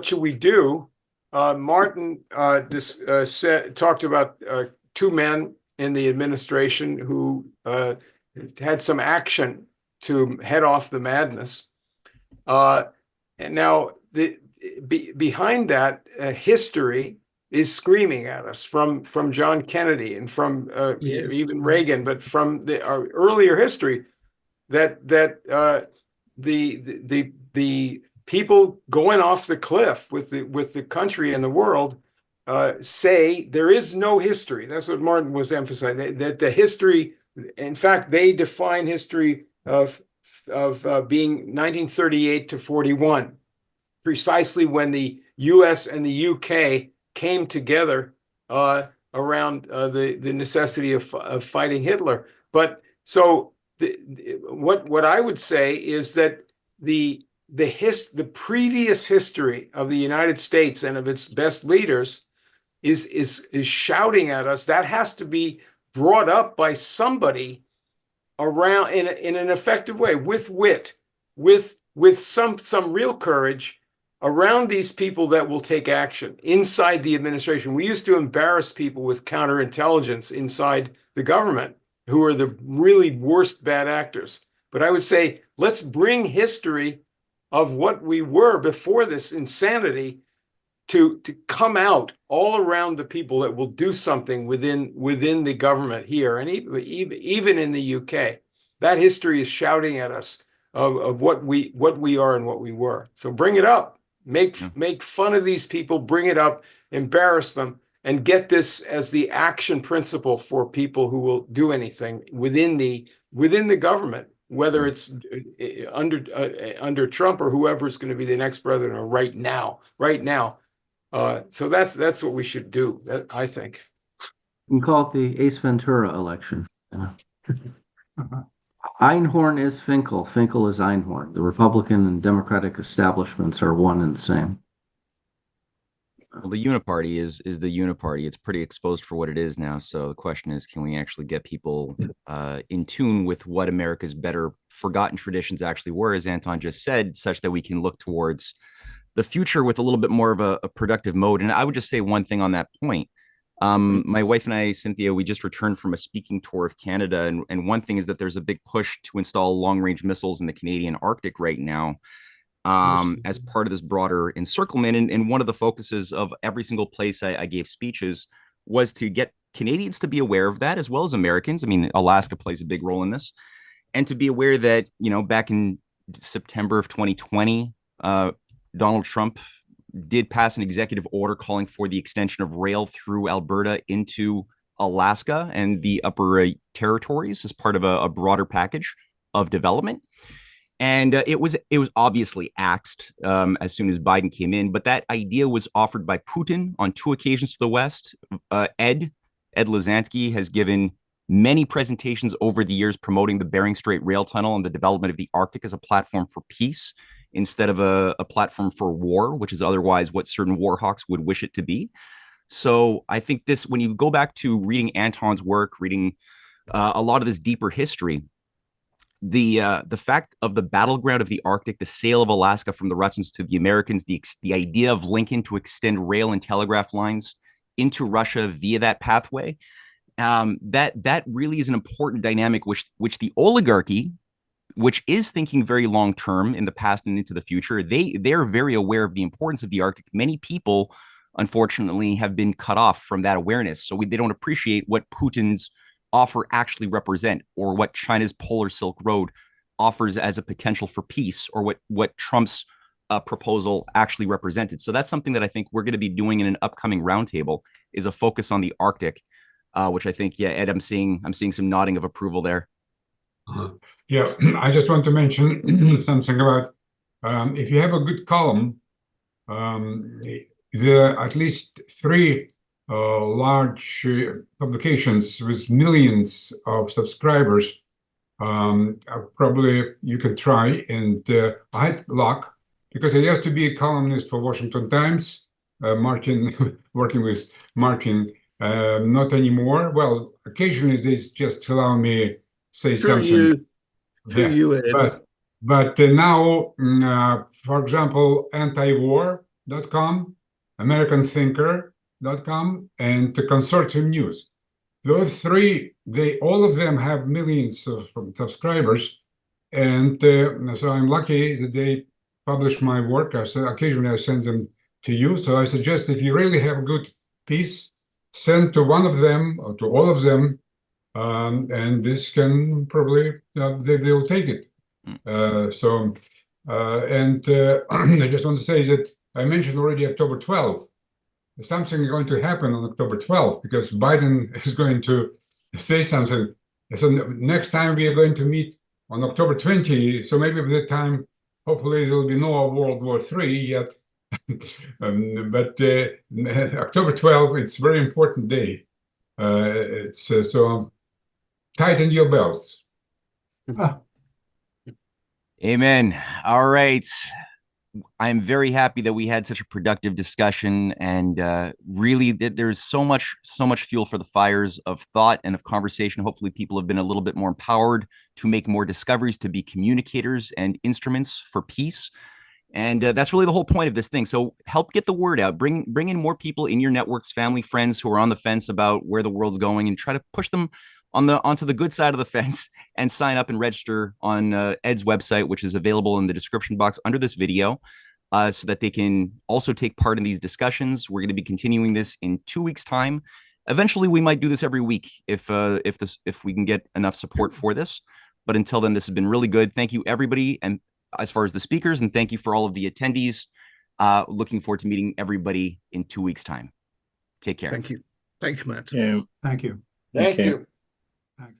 should we do? Martin talked about 2 men in the administration who had some action to head off the madness. And now behind that, history is screaming at us from John Kennedy and from even Reagan, but from our earlier history, that the people going off the cliff with the country and the world say there is no history. That's what Martin was emphasizing, that the history, in fact, they define history of being 1938 to 41, precisely when the US and the UK came together around the necessity of fighting Hitler. But so what I would say is that the previous history of the United States and of its best leaders is shouting at us. That has to be brought up by somebody around in an effective way, with wit, with some real courage around these people that will take action inside the administration. We used to embarrass people with counterintelligence inside the government, who are the really worst bad actors. But I would say, let's bring history of what we were before this insanity to come out all around the people that will do something within the government here, and even in the UK. That history is shouting at us of what we are and what we were. So bring it up, make fun of these people, bring it up, embarrass them, and get this as the action principle for people who will do anything within the government, whether it's under Trump or whoever's going to be the next president, or right now. So that's what we should do, I think. You can call it the Ace Ventura election. Einhorn is Finkel. Finkel is Einhorn. The Republican and Democratic establishments are one and the same. Well, the uniparty is the uniparty. It's pretty exposed for what it is now. So the question is, can we actually get people in tune with what America's better forgotten traditions actually were, as Anton just said, such that we can look towards the future with a little bit more of a productive mode? And I would just say one thing on that point. My wife and I, Cynthia, we just returned from a speaking tour of Canada. And one thing is that there's a big push to install long-range missiles in the Canadian Arctic right now, as part of this broader encirclement. And one of the focuses of every single place I gave speeches was to get Canadians to be aware of that, as well as Americans. I mean, Alaska plays a big role in this. And to be aware that, back in September of 2020, Donald Trump did pass an executive order calling for the extension of rail through Alberta into Alaska and the upper territories as part of a broader package of development. And it was obviously axed as soon as Biden came in. But that idea was offered by Putin on 2 occasions to the West. Ed Lozansky has given many presentations over the years promoting the Bering Strait Rail Tunnel and the development of the Arctic as a platform for peace instead of a platform for war, which is otherwise what certain war hawks would wish it to be. So I think this, when you go back to reading Anton's work, reading a lot of this deeper history, the fact of the battleground of the Arctic, the sale of Alaska from the Russians to the Americans, the idea of Lincoln to extend rail and telegraph lines into Russia via that pathway, that really is an important dynamic which the oligarchy, which is thinking very long term in the past and into the future, they're very aware of the importance of the Arctic. Many people, unfortunately, have been cut off from that awareness, so they don't appreciate what Putin's offer actually represent, or what China's Polar Silk Road offers as a potential for peace, or what Trump's proposal actually represented. So that's something that I think we're going to be doing in an upcoming roundtable, is a focus on the Arctic, which I think, Ed, I'm seeing some nodding of approval there. Yeah, I just want to mention something about if you have a good column, there are at least 3 large publications with millions of subscribers. Probably you can try, and I had luck because I used to be a columnist for Washington Times, working with Martin, not anymore. Well, occasionally they just allow me say something. But now, for example, antiwar.com, americanthinker.com, and the Consortium News. Those 3, all of them have millions of subscribers, and so I'm lucky that they publish my work. Occasionally I send them to you. So I suggest, if you really have a good piece, send to one of them or to all of them. And this can probably, they'll take it. I just want to say that I mentioned already October 12th. something is going to happen on October 12th because Biden is going to say something. So next time we are going to meet on October 20, so maybe by that time, hopefully there will be no World War III yet. But October 12th, it's a very important day. So tighten your belts. Amen. All right. I'm very happy that we had such a productive discussion, and really there's so much fuel for the fires of thought and of conversation. Hopefully people have been a little bit more empowered to make more discoveries, to be communicators and instruments for peace. And that's really the whole point of this thing. So help get the word out, bring in more people in your networks, family, friends who are on the fence about where the world's going, and try to push them onto the good side of the fence, and sign up and register on Ed's website, which is available in the description box under this video, so that they can also take part in these discussions. We're going to be continuing this in 2 weeks' time. Eventually, we might do this every week if we can get enough support for this. But until then, this has been really good. Thank you, everybody, and as far as the speakers, and thank you for all of the attendees. Looking forward to meeting everybody in 2 weeks' time. Take care. Thank you. Thank you, Matt. Yeah. Thank you. Thank you. Thanks.